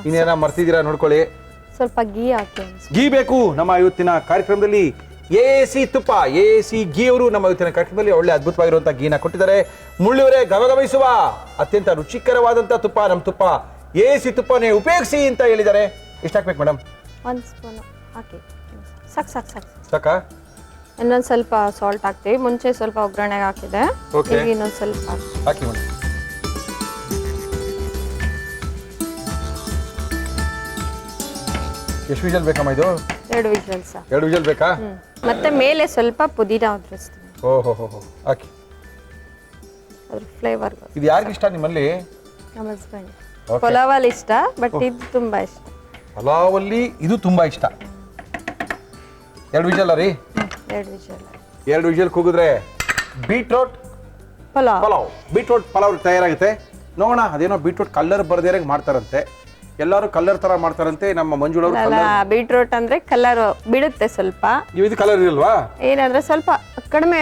A: ಇನ್ನೇನ ಮರ್ತಿದ್ದೀರಾ ನೋಡ್ಕೊಳ್ಳಿ.
D: ಸ್ವಲ್ಪ ಗೀ ಹಾಕಿ.
A: ಗೀ ಬೇಕು ನಮ್ಮ ಇವತ್ತಿನ ಕಾರ್ಯಕ್ರಮದಲ್ಲಿ. AAC ತುಪ್ಪ, AAC ಗೀ ಅವರು ನಮ್ಮ ಇವತ್ತಿನ ಕಾರ್ಯಕ್ರಮದಲ್ಲಿ ಒಳ್ಳೆ ಅದ್ಭುತವಾಗಿರುವಂತಹ ಗೀನ ಕೊಟ್ಟಿದ್ದಾರೆ. ಮುಳ್ಳಿಯವರೇ ಗಮಗಮಿಸುವ ಅತ್ಯಂತ ರುಚಿಕರವಾದಂತಹ ತುಪ್ಪ, ನಮ್ಮ ತುಪ್ಪ AAC ತುಪ್ಪನೇ ಉಪಯೋಗಿಸಿ ಅಂತ ಹೇಳಿದ್ದಾರೆ. ಎಷ್ಟು ಹಾಕ್ಬೇಕು ಮೇಡಮ್?
D: 1 ಸ್ಪೂನ್ ಹಾಕಿ. ಸಾಕು.
A: ಸಾಕಾ?
D: ಇನ್ನೊಂದು ಸ್ವಲ್ಪ ಸಾಲ್ಟ್ ಹಾಕ್ತೀವಿ. ಮುಂಚೆ ಸ್ವಲ್ಪ ಒಗ್ಗರಣೆಗೆ ಹಾಕಿದೆ.
A: Okay.
D: ಈಗ ಇನ್ನೊಂದು ಸ್ವಲ್ಪ
A: ಹಾಕಿ ಮೇಡಮ್. ಎಷ್ಟು ವಿಜಲ್ ಬೇಕಮ್ಮ ಇದು?
D: 2 ವಿಷಲ್ಸ್.
A: 2 ವಿಜಲ್ ಬೇಕಾ?
D: ಮತ್ತೆ ಮೇಲೆ ಸ್ವಲ್ಪ ಪುದೀನ ಉದುರಿಸ್ತೀನಿ.
A: ಓಹೋ ಹಾಕಿ.
D: ಅದ್ರ ಫ್ಲೇವರ್
A: ಇದು ಯಾರಿಗೆ ಇಷ್ಟ ನಿಮ್ಮಲ್ಲಿ?
D: ನಮ್ಮ ಹಸ್ಬೆಂಡ್ ಪಲಾವಲ್ಲಿ ಇಷ್ಟ, ಬಟ್ ಇದು ತುಂಬಾ ಇಷ್ಟ.
A: ಪಲಾವಲ್ಲಿ ಇದು ತುಂಬಾ ಇಷ್ಟ. 2 ವಿಜಲ್ ರೀ?
D: 2 ವಿಷಲ್.
A: 2 ವಿಜಲ್ ಕೂಗಿದ್ರೆ ಬೀಟ್ರೋಟ್ ಪಲಾವ್ ತಯಾರಾಗುತ್ತೆ. ನೋಡೋಣ, ಅದೇನೋ ಬೀಟ್ರೋಟ್ ಕಲರ್ ಬರ್ದೇರಂಗೆ ಮಾಡ್ತಾರಂತೆ. ಎಲ್ಲರೂ ಕಲರ್ ತರ ಮಾಡ್ತಾರಂತೆ. ನಮ್ಮ ಮಂಜುಳವರು
D: ಬೀಟ್ರೂಟ್ ಅಂದ್ರೆ ಕಲರ್ ಬಿಡುತ್ತೆ ಸ್ವಲ್ಪ.
A: ಇದು ಕಲರ್ ಇರಲ್ವಾ?
D: ಏನಂದ್ರೆ ಸ್ವಲ್ಪ ಕಡಿಮೆ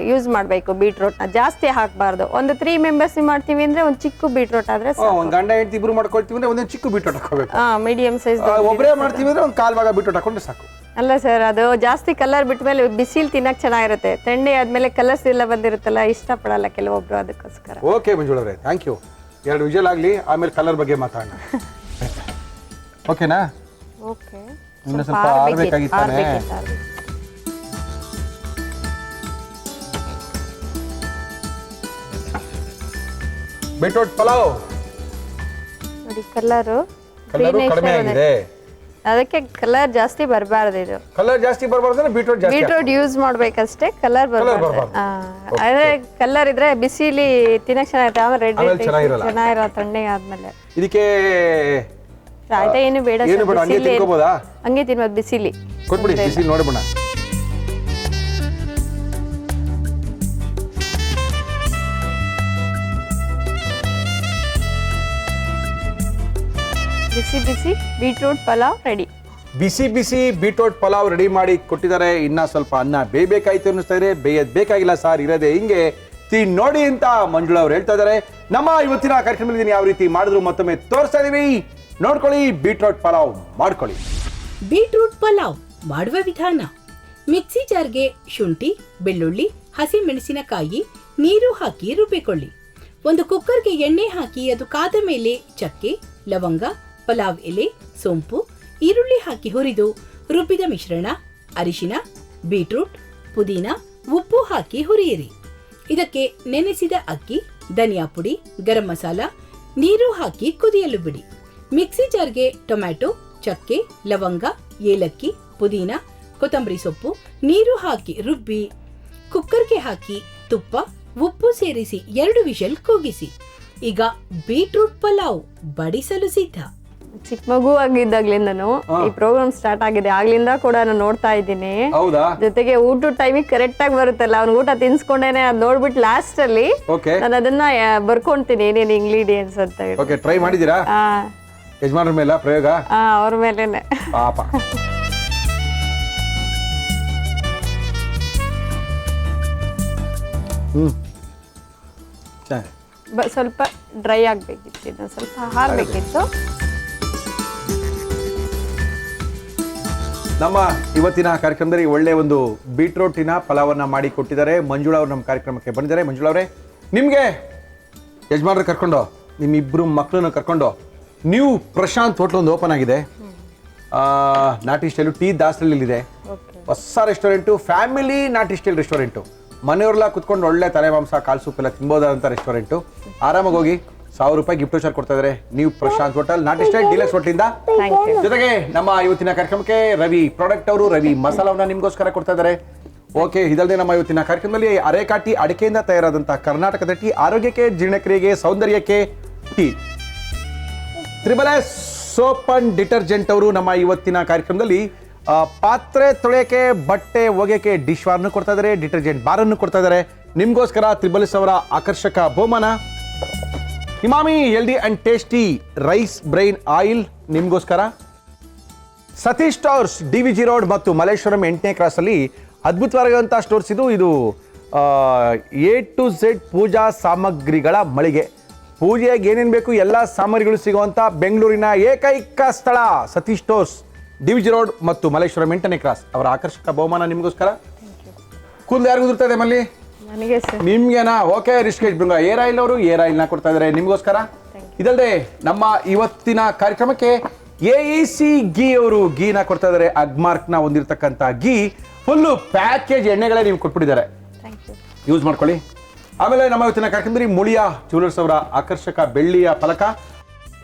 D: ಯೂಸ್ ಮಾಡಬೇಕು ಬೀಟ್ರೂಟ್. ಜಾಸ್ತಿ ಹಾಕಬಾರ್ದು. ಒಂದು 3 ಮೆಂಬರ್ಸ್ ಮಾಡ್ತೀವಿ ಅಂದ್ರೆ ಒಂದು ಚಿಕ್ಕ ಬೀಟ್ರೂಟ್ ಆದ್ರೆ
A: ಒಂದು ಗಂಡ ಹೆಂಡತಿ ಇಬ್ರು ಮಾಡ್ಕೊಳ್ತೀವಿ ಅಂದ್ರೆ ಒಂದೊಂದು ಚಿಕ್ಕ ಬೀಟ್ರೂಟ್ ಹಾಕೋಬೇಕು.
D: Medium size.
A: ಒಬ್ಬರೇ ಮಾಡ್ತೀವಿ ಅಂದ್ರೆ ಒಂದು 1/4 ಭಾಗ ಬೀಟ್ರೂಟ್ ಹಾಕೊಂಡ್ರೆ ಸಾಕು.
D: ಅಲ್ಲ ಸರ್, ಅದು ಜಾಸ್ತಿ ಕಲರ್ ಬಿಟ್ಟ ಮೇಲೆ ಬಿಸಿಲು ತಿನ್ನಕ್ ಚೆನ್ನಾಗಿರುತ್ತೆ. ಥಂಡಿ ಆದ್ಮೇಲೆ ಕಲರ್ಸ್ ಎಲ್ಲ ಬಂದಿರುತ್ತಲ್ಲ, ಇಷ್ಟಪಡಲ್ಲ ಕೆಲವೊಬ್ರು, ಅದಕ್ಕೋಸ್ಕರ.
A: ಓಕೆ ಮಂಜುಳವ್ರೆ, ಥ್ಯಾಂಕ್ ಯು. 2 ವಿಜಲ್ ಆಗಲಿ, ಆಮೇಲೆ ಕಲರ್ ಬಗ್ಗೆ ಮಾತಾಡೋಣ. ಓಕೆನಾ?
D: ಓಕೆ.
A: ಇನ್ನು ಸ್ವಲ್ಪ ಆರ್ಬೇಕಾಗಿತ್ತಾನೆ. ಬೀಟ್ರೂಟ್ ಪಲಾವ್
D: ನೋಡಿ, ಕಲರು
A: ಕಡಿಮೆ ಆಗಿದೆ.
D: ಅದಕ್ಕೆ ಕಲರ್ ಜಾಸ್ತಿ ಬರಬಾರ್ದು. ಇದು
A: ಕಲರ್ ಜಾಸ್ತಿ ಬರಬಾರ್ದು. ಬೀಟ್ರೂಟ್
D: ಯೂಸ್ ಮಾಡ್ಬೇಕಷ್ಟೇ, ಕಲರ್ ಬರಬಾರ್ದು. ಅದೇ ಕಲರ್ ಇದ್ರೆ ಬಿಸಿಲಿ ತಿನ್ನಕ್ ಚೆನ್ನಾಗಿರುತ್ತೆ. ಆಮೇಲೆ ರೆಡ್ ಚೆನ್ನಾಗಿರೋ ತಣ್ಣಗೆ ಆದ್ಮೇಲೆ
A: ಇದಕ್ಕೆ
D: ಆಯ್ತಾ? ಏನು ಬೇಡ,
A: ಹಂಗೆ ತಿನ್ಕೋಬೋದಾ?
D: ಹಂಗೆ ತಿನ್ಬೋದು ಬಿಸಿಲಿ.
A: ಕೊಟ್ಬಿಡಿ, ಬಿಸಿಲಿ ನೋಡೋಣ.
D: ಬಿಸಿ ಬೀಟ್ರೂಟ್ ಪಲಾವ್ ರೆಡಿ.
A: ಬಿಸಿ ಬೀಟ್ರೂಟ್ ಪಲಾವ್ ರೆಡಿ ಮಾಡಿ ಕೊಟ್ಟಿದ್ದಾರೆ. ಇನ್ನ ಸ್ವಲ್ಪ ಅನ್ನ ಬೇಯಬೇಕಾಯ್ತು ಅನ್ನಿಸ್ತಾ ಇದೆ. ಬೇಯದ್ ಬೇಕಾಗಿಲ್ಲ ಸಾರ್, ಇರೋದೇ ಹಿಂಗೆ ತಿನ್ ನೋಡಿ ಅಂತ ಮಂಜುಳಾ ಅವ್ರು ಹೇಳ್ತಾ ಇದ್ದಾರೆ. ನಮ್ಮ ಇವತ್ತಿನ ಕಾರ್ಯಕ್ರಮದಲ್ಲಿ ಯಾವ ರೀತಿ ಮಾಡಿದ್ರು ಮತ್ತೊಮ್ಮೆ ತೋರಿಸ್ತಾ ಇದೀವಿ, ನೋಡ್ಕೊಳ್ಳಿ. ಬೀಟ್ರೂಟ್ ಪಲಾವ್ ಮಾಡ್ಕೊಳ್ಳಿ.
C: ಬೀಟ್ರೂಟ್ ಪಲಾವ್ ಮಾಡುವ ವಿಧಾನ: ಮಿಕ್ಸಿ ಜಾರ್ಗೆ ಶುಂಠಿ, ಬೆಳ್ಳುಳ್ಳಿ, ಹಸಿಮೆಣಸಿನಕಾಯಿ, ನೀರು ಹಾಕಿ ರುಬ್ಬಿಕೊಳ್ಳಿ. ಒಂದು ಕುಕ್ಕರ್ಗೆ ಎಣ್ಣೆ ಹಾಕಿ ಅದು ಕಾದ ಮೇಲೆ ಚಕ್ಕೆ, ಲವಂಗ, ಪಲಾವ್ ಎಲೆ, ಸೋಂಪು, ಈರುಳ್ಳಿ ಹಾಕಿ ಹುರಿದು ರುಬ್ಬಿದ ಮಿಶ್ರಣ, ಅರಿಶಿನ, ಬೀಟ್ರೂಟ್, ಪುದೀನ, ಉಪ್ಪು ಹಾಕಿ ಹುರಿಯಿರಿ. ಇದಕ್ಕೆ ನೆನೆಸಿದ ಅಕ್ಕಿ, ಧನಿಯಾ ಪುಡಿ, ಗರಂ ಮಸಾಲ, ನೀರು ಹಾಕಿ ಕುದಿಯಲು ಬಿಡಿ. ಮಿಕ್ಸಿ ಜಾರ್ಗೆ ಟೊಮ್ಯಾಟೊ, ಚಕ್ಕೆ, ಲವಂಗ, ಏಲಕ್ಕಿ, ಪುದೀನ, ಕೊತ್ತಂಬರಿ ಸೊಪ್ಪು, ನೀರು ಹಾಕಿ ರುಬ್ಬಿ ಕುಕ್ಕರ್ಗೆ ಹಾಕಿ ತುಪ್ಪ, ಉಪ್ಪು ಸೇರಿಸಿ 2 ವಿಷಲ್ ಕೂಗಿಸಿ. ಈಗ ಬೀಟ್ರೂಟ್ ಪಲಾವ್ ಬಡಿಸಲು ಸಿದ್ಧ.
D: ಚಿಕ್ಕ ಮಗು ಆಗಿದ್ದಾಗ್ಲಿಂದನು ಈ ಪ್ರೋಗ್ರಾಮ್ ಸ್ಟಾರ್ಟ್ ಆಗಿದೆ. ಆಗ್ಲಿಂದ ಕೂಡ ನಾನು ನೋಡ್ತಾ ಇದ್ದೀನಿ. ಜೊತೆಗೆ ಊಟದ ಟೈಮಿಗೆ ಕರೆಕ್ಟ್ ಆಗಿ ಬರುತ್ತಲ್ಲ, ಅವ್ನ ಊಟ ತಿನ್ಸ್ಕೊಂಡೇನೆ ಅದ್ ನೋಡ್ಬಿಟ್ಟು ಲಾಸ್ಟ್ ಅಲ್ಲಿ ನಾನು ಅದನ್ನ ಬರ್ಕೊಂತೀನಿ ಏನೇನು ಇಂಗ್ರೀಡಿಯೆಂಟ್ಸ್ ಅಂತ ಹೇಳಿ.
A: ಓಕೆ, ಟ್ರೈ ಮಾಡಿದೀರಾ? ಯಜಮಾನರ ಮೇಲೆ ಪ್ರಯೋಗ?
D: ಅವ್ರ ಮೇಲೆನೆ
A: ಪಾಪ.
D: ಸ್ವಲ್ಪ ಡ್ರೈ ಆಗ್ಬೇಕಿತ್ತು, ಇದನ್ನ ಸ್ವಲ್ಪ ಹಾರ್ಬೇಕಿತ್ತು.
A: ನಮ್ಮ ಇವತ್ತಿನ ಕಾರ್ಯಕ್ರಮದಲ್ಲಿ ಒಳ್ಳೆ ಒಂದು ಬೀಟ್ರೂಟಿನ ಪಲಾವನ್ನ ಮಾಡಿ ಕೊಟ್ಟಿದ್ದಾರೆ. ಮಂಜುಳಾ ಅವರು ನಮ್ಮ ಕಾರ್ಯಕ್ರಮಕ್ಕೆ ಬಂದಿದ್ದಾರೆ. ಮಂಜುಳಾ ಅವರೇ, ನಿಮಗೆ ಯಜಮಾನರು ಕರ್ಕೊಂಡು, ನಿಮ್ಮಿಬ್ರು ಮಕ್ಕಳನ್ನ ಕರ್ಕೊಂಡು ನೀವು ಪ್ರಶಾಂತ್ ಹೋಟ್ಲ್ ಒಂದು ಓಪನ್ ಆಗಿದೆ. ನಾಟಿ ಸ್ಟೈಲು ಟಿ ದಾಸರಳ್ಳಿಲಿದೆ. ಹೊಸ ರೆಸ್ಟೋರೆಂಟು, ಫ್ಯಾಮಿಲಿ ನಾಟಿ ಸ್ಟೈಲ್ ರೆಸ್ಟೋರೆಂಟು. ಮನೆಯವ್ರೆಲ್ಲ ಕುತ್ಕೊಂಡು ಒಳ್ಳೆ ತಲೆ ಮಾಂಸ, ಕಾಲು ಸೂಪ್ ಎಲ್ಲ ತಿನ್ಬೋದಂತ ರೆಸ್ಟೋರೆಂಟು. ಆರಾಮಾಗಿ ಹೋಗಿ. 1000 ರೂಪಾಯಿ ಗಿಫ್ಟ್ ವೋಚರ್ ಕೊಡ್ತಾ ಇದ್ದಾರೆ. ನೀವು ಪ್ರಶಾಂತ್ ಹೋಟೆಲ್, ನಾಟಿ ಸ್ಟೈಲ್ ಡೀಲಕ್ಸ್ ಹೋಟ್ಲಿಂದ. ಜೊತೆಗೆ ನಮ್ಮ ಇವತ್ತಿನ ಕಾರ್ಯಕ್ರಮಕ್ಕೆ ರವಿ ಪ್ರಾಡಕ್ಟ್ ಅವರು ರವಿ ಮಸಾಲವನ್ನ ನಿಮ್ಗೋಸ್ಕರ ಕೊಡ್ತಾ ಇದ್ದಾರೆ. ಓಕೆ, ಇದಲ್ಲದೆ ನಮ್ಮ ಇವತ್ತಿನ ಕಾರ್ಯಕ್ರಮದಲ್ಲಿ ಅರೆಕಾಟಿ ಅಡಿಕೆಯಿಂದ ತಯಾರಾದಂತಹ ಕರ್ನಾಟಕದ ಟೀ, ಆರೋಗ್ಯಕ್ಕೆ, ಜೀರ್ಣಕ್ರಿಯೆಗೆ, ಸೌಂದರ್ಯಕ್ಕೆ tea. Triple soap and detergent ಅವರು ನಮ್ಮ ಇವತ್ತಿನ ಕಾರ್ಯಕ್ರಮದಲ್ಲಿ ಪಾತ್ರೆ ತೊಳೆಯಕ್ಕೆ, ಬಟ್ಟೆ ಒಗೆಯಕ್ಕೆ ಡಿಶ್ ವಾರ್ನು ಕೊಡ್ತಾ ಇದ್ದಾರೆ, ಡಿಟರ್ಜೆಂಟ್ ಬಾರನ್ನು ಕೊಡ್ತಾ ಇದ್ದಾರೆ. ನಿಮ್ಗೋಸ್ಕರ ತ್ರಿಬಲ್ ಅವರ ಆಕರ್ಷಕ ಬಹುಮಾನ Emami healthy and tasty rice bran oil ನಿಮ್ಗೋಸ್ಕರ. ಸತೀಶ್ ಸ್ಟೋರ್ಸ್ DVG ರೋಡ್ ಮತ್ತು ಮಲ್ಲೇಶ್ವರಂ 8ನೇ ಕ್ರಾಸಲ್ಲಿ ಅದ್ಭುತವಾಗಿರುವಂಥ ಸ್ಟೋರ್ಸ್ ಇದು A to Z ಪೂಜಾ ಸಾಮಗ್ರಿಗಳ ಮಳಿಗೆ. ಪೂಜೆಗೆ ಏನೇನು ಬೇಕು ಎಲ್ಲ ಸಾಮಗ್ರಿಗಳು ಸಿಗುವಂಥ ಬೆಂಗಳೂರಿನ ಏಕೈಕ ಸ್ಥಳ ಸತೀಶ್ ಸ್ಟೋರ್ಸ್ DVG ರೋಡ್ ಮತ್ತು ಮಲ್ಲೇಶ್ವರಂ 8ನೇ ಕ್ರಾಸ್. ಅವರ ಆಕರ್ಷಕ ಬಹುಮಾನ ನಿಮಗೋಸ್ಕರ. ಕೂದಲು ಯಾರಿಗೂ ಉದುರ್ತದೆ ಮಲ್ಲಿ?
D: ನನಗೆ sir.
A: ನಿಮ್ಗೆನಾ? Okay, ರಿಷ್ಕೇಶ್ Bhringa air oil ಅವರು ಏರ್ ಆಯಿಲ್ನ ಕೊಡ್ತಾ ಇದ್ದಾರೆ ನಿಮಗೋಸ್ಕರ. ಇದಲ್ಲದೆ ನಮ್ಮ ಇವತ್ತಿನ ಕಾರ್ಯಕ್ರಮಕ್ಕೆ AEC ಗೀ ಅವರು ಗೀನ ಕೊಡ್ತಾ ಇದ್ದಾರೆ. ಅಗ್ಮಾರ್ಕ್ನ ಹೊಂದಿರತಕ್ಕಂಥ ಗೀ ಫುಲ್ಲು ಪ್ಯಾಕೇಜ್ ಎಣ್ಣೆಗಳೇ ನೀವು ಕೊಟ್ಬಿಟ್ಟಿದ್ದಾರೆ, ಯೂಸ್ ಮಾಡ್ಕೊಳ್ಳಿ. ಆಮೇಲೆ ನಮ್ಮ ಇವತ್ತಿನ ಕಾರ್ಯಕ್ರಮದಲ್ಲಿ ಮುಳಿಯಾ ಜ್ಯುವೆಲರ್ಸ್ ಅವರ ಆಕರ್ಷಕ ಬೆಳ್ಳಿಯ ಫಲಕ.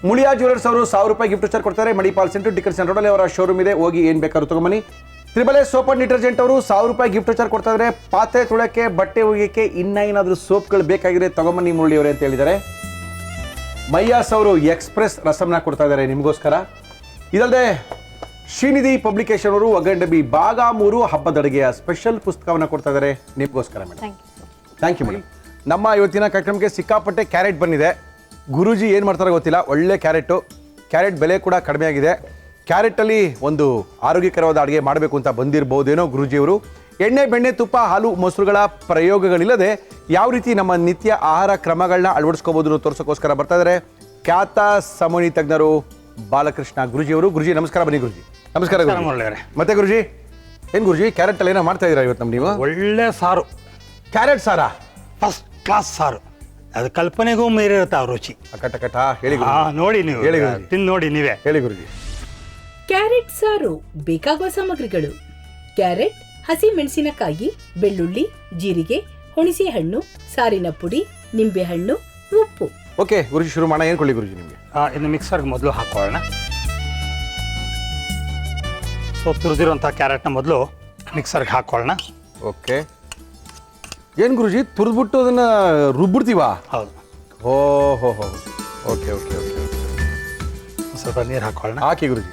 A: ಮುಳಿಯಾ ಜ್ಯುವೆಲರ್ಸ್ ಅವರು 1000 ರೂಪಾಯಿ ಗಿಫ್ಟ್ ಚಾರ್ಜ್ ಕೊಡ್ತಾರೆ. ಮಣಿಪಾಲ್ ಸೆಂಟರ್ ಡಿಕನ್ಸನ್ ರೋಡಲ್ಲಿ ಅವರ ಶೋರೂಮ್ ಇದೆ, ಹೋಗಿ ಏನು ಬೇಕಾದ್ರೂ ತಗೊಂಬನ್ನಿ. Triple S soap and detergent ಅವರು 1000 ರೂಪಾಯಿ ಗಿಫ್ಟ್ ಚಾರ್ಜ್ ಕೊಡ್ತಾ ಇದ್ದಾರೆ. ಪಾತ್ರೆ ತೊಳಕ್ಕೆ, ಬಟ್ಟೆ ಒಗೆಯಕ್ಕೆ ಏನಾದರೂ ಸೋಪ್ಗಳು ಬೇಕಾಗಿದೆ ತಗೊಂಬನ್ನಿ ಮುರಳಿಯವರೇ ಅಂತ ಹೇಳಿದ್ದಾರೆ. ಮಯ್ಯಾಸ್ ಅವರು ಎಕ್ಸ್ಪ್ರೆಸ್ ರಸಮ್ನ ಕೊಡ್ತಾ ಇದ್ದಾರೆ ನಿಮಗೋಸ್ಕರ. ಇದಲ್ಲದೆ ಶ್ರೀನಿಧಿ ಪಬ್ಲಿಕೇಶನ್ ಅವರು ಒಗ್ಗಂಡಬಿ ಭಾಗ 3 ಹಬ್ಬದ ಅಡುಗೆಯ ಸ್ಪೆಷಲ್ ಪುಸ್ತಕವನ್ನು ಕೊಡ್ತಾ ಇದ್ದಾರೆ ನಿಮಗೋಸ್ಕರ ಮೇಡಮ್. Thank you madam. ನಮ್ಮ ಇವತ್ತಿನ ಕಾರ್ಯಕ್ರಮಕ್ಕೆ ಸಿಕ್ಕಾಪಟ್ಟೆ ಕ್ಯಾರೆಟ್ ಬಂದಿದೆ. ಗುರೂಜಿ ಏನು ಮಾಡ್ತಾರೆ ಗೊತ್ತಿಲ್ಲ, ಒಳ್ಳೆ ಕ್ಯಾರೆಟ್ ಬೆಲೆ ಕೂಡ ಕಡಿಮೆ ಆಗಿದೆ. ಕ್ಯಾರೆಟಲ್ಲಿ ಒಂದು ಆರೋಗ್ಯಕರವಾದ ಅಡುಗೆ ಮಾಡಬೇಕು ಅಂತ ಬಂದಿರಬಹುದೇನೋ ಗುರೂಜಿಯವರು. ಎಣ್ಣೆ, ಬೆಣ್ಣೆ, ತುಪ್ಪ, ಹಾಲು, ಮೊಸರುಗಳ ಪ್ರಯೋಗಗಳಿಲ್ಲದೆ ಯಾವ ರೀತಿ ನಮ್ಮ ನಿತ್ಯ ಆಹಾರ ಕ್ರಮಗಳನ್ನ ಅಳವಡಿಸ್ಕೋಬಹುದು ತೋರಿಸೋಕ್ಕೋಸ್ಕರ ಬರ್ತಾ ಇದ್ದಾರೆ ಖ್ಯಾತ ಸಮೂನಿ ತಜ್ಞರು ಬಾಲಕೃಷ್ಣ ಗುರೂಜಿಯವರು. ಗುರೂಜಿ ನಮಸ್ಕಾರ. ಬನ್ನಿ ಗುರೂಜಿ. ನಮಸ್ಕಾರ ಗುರೂಜಿ. ಮತ್ತೆ ಗುರೂಜಿ ಏನು ಗುರೂಜಿ ಕ್ಯಾರೆಟ್ ಅಲ್ಲಿ ಏನೋ ಮಾಡ್ತಾ ಇದ್ದೀರಾ ಇವತ್ತು ನಮ್ಮ ನೀವು?
E: ಒಳ್ಳೆ ಸಾರು,
A: ಕ್ಯಾರೆಟ್ ಸಾರಾ?
E: ಫಸ್ಟ್ ಕ್ಲಾಸ್ ಸಾರು. ಅದು ಕಲ್ಪನೆಗೂ ಮೀರಿರುತ್ತೆ ಆ ರುಚಿ.
A: ಅಕಟ ಹೇಳಿ
E: ನೋಡಿ ನೀವು
A: ಹೇಳಿ
E: ತಿಂದು ನೋಡಿ ನೀವೇ
A: ಹೇಳಿ ಗುರೂಜಿ.
C: ಕ್ಯಾರೆಟ್ ಸಾರು ಬೇಕಾಗುವ ಸಾಮಗ್ರಿಗಳು: ಕ್ಯಾರೆಟ್, ಹಸಿ ಮೆಣಸಿನಕಾಯಿ, ಬೆಳ್ಳುಳ್ಳಿ, ಜೀರಿಗೆ, ಹುಣಸೆ ಹಣ್ಣು, ಸಾರಿನ ಪುಡಿ, ನಿಂಬೆಹಣ್ಣು, ಉಪ್ಪು.
A: ಓಕೆ ಗುರೂಜಿ, ಶುರು ಮಾಡೋಣ. ಏನು ಕೊಳ್ಳಿ ಗುರೂಜಿ ನಿಮಗೆ?
E: ಇನ್ನು ಮಿಕ್ಸರ್ಗೆ ಮೊದಲು ಹಾಕೊಳ್ಳೋಣ. ಸೊ ತುರಿದಿರುವಂಥ ಕ್ಯಾರೆಟ್ನ ಮೊದಲು ಮಿಕ್ಸರ್ಗೆ ಹಾಕೊಳ್ಳೋಣ.
A: ಓಕೆ. ಏನು ಗುರೂಜಿ ತುರಿದ್ಬಿಟ್ಟು ಅದನ್ನ ರುಬ್ಬಿಡ್ತೀವಾ?
E: ಹೌದು.
A: ಓಹೋ ಓಕೆ.
E: ಸ್ವಲ್ಪ ನೀರು ಹಾಕೊಳ್ಳೋಣ.
A: ಹಾಕಿ ಗುರೂಜಿ.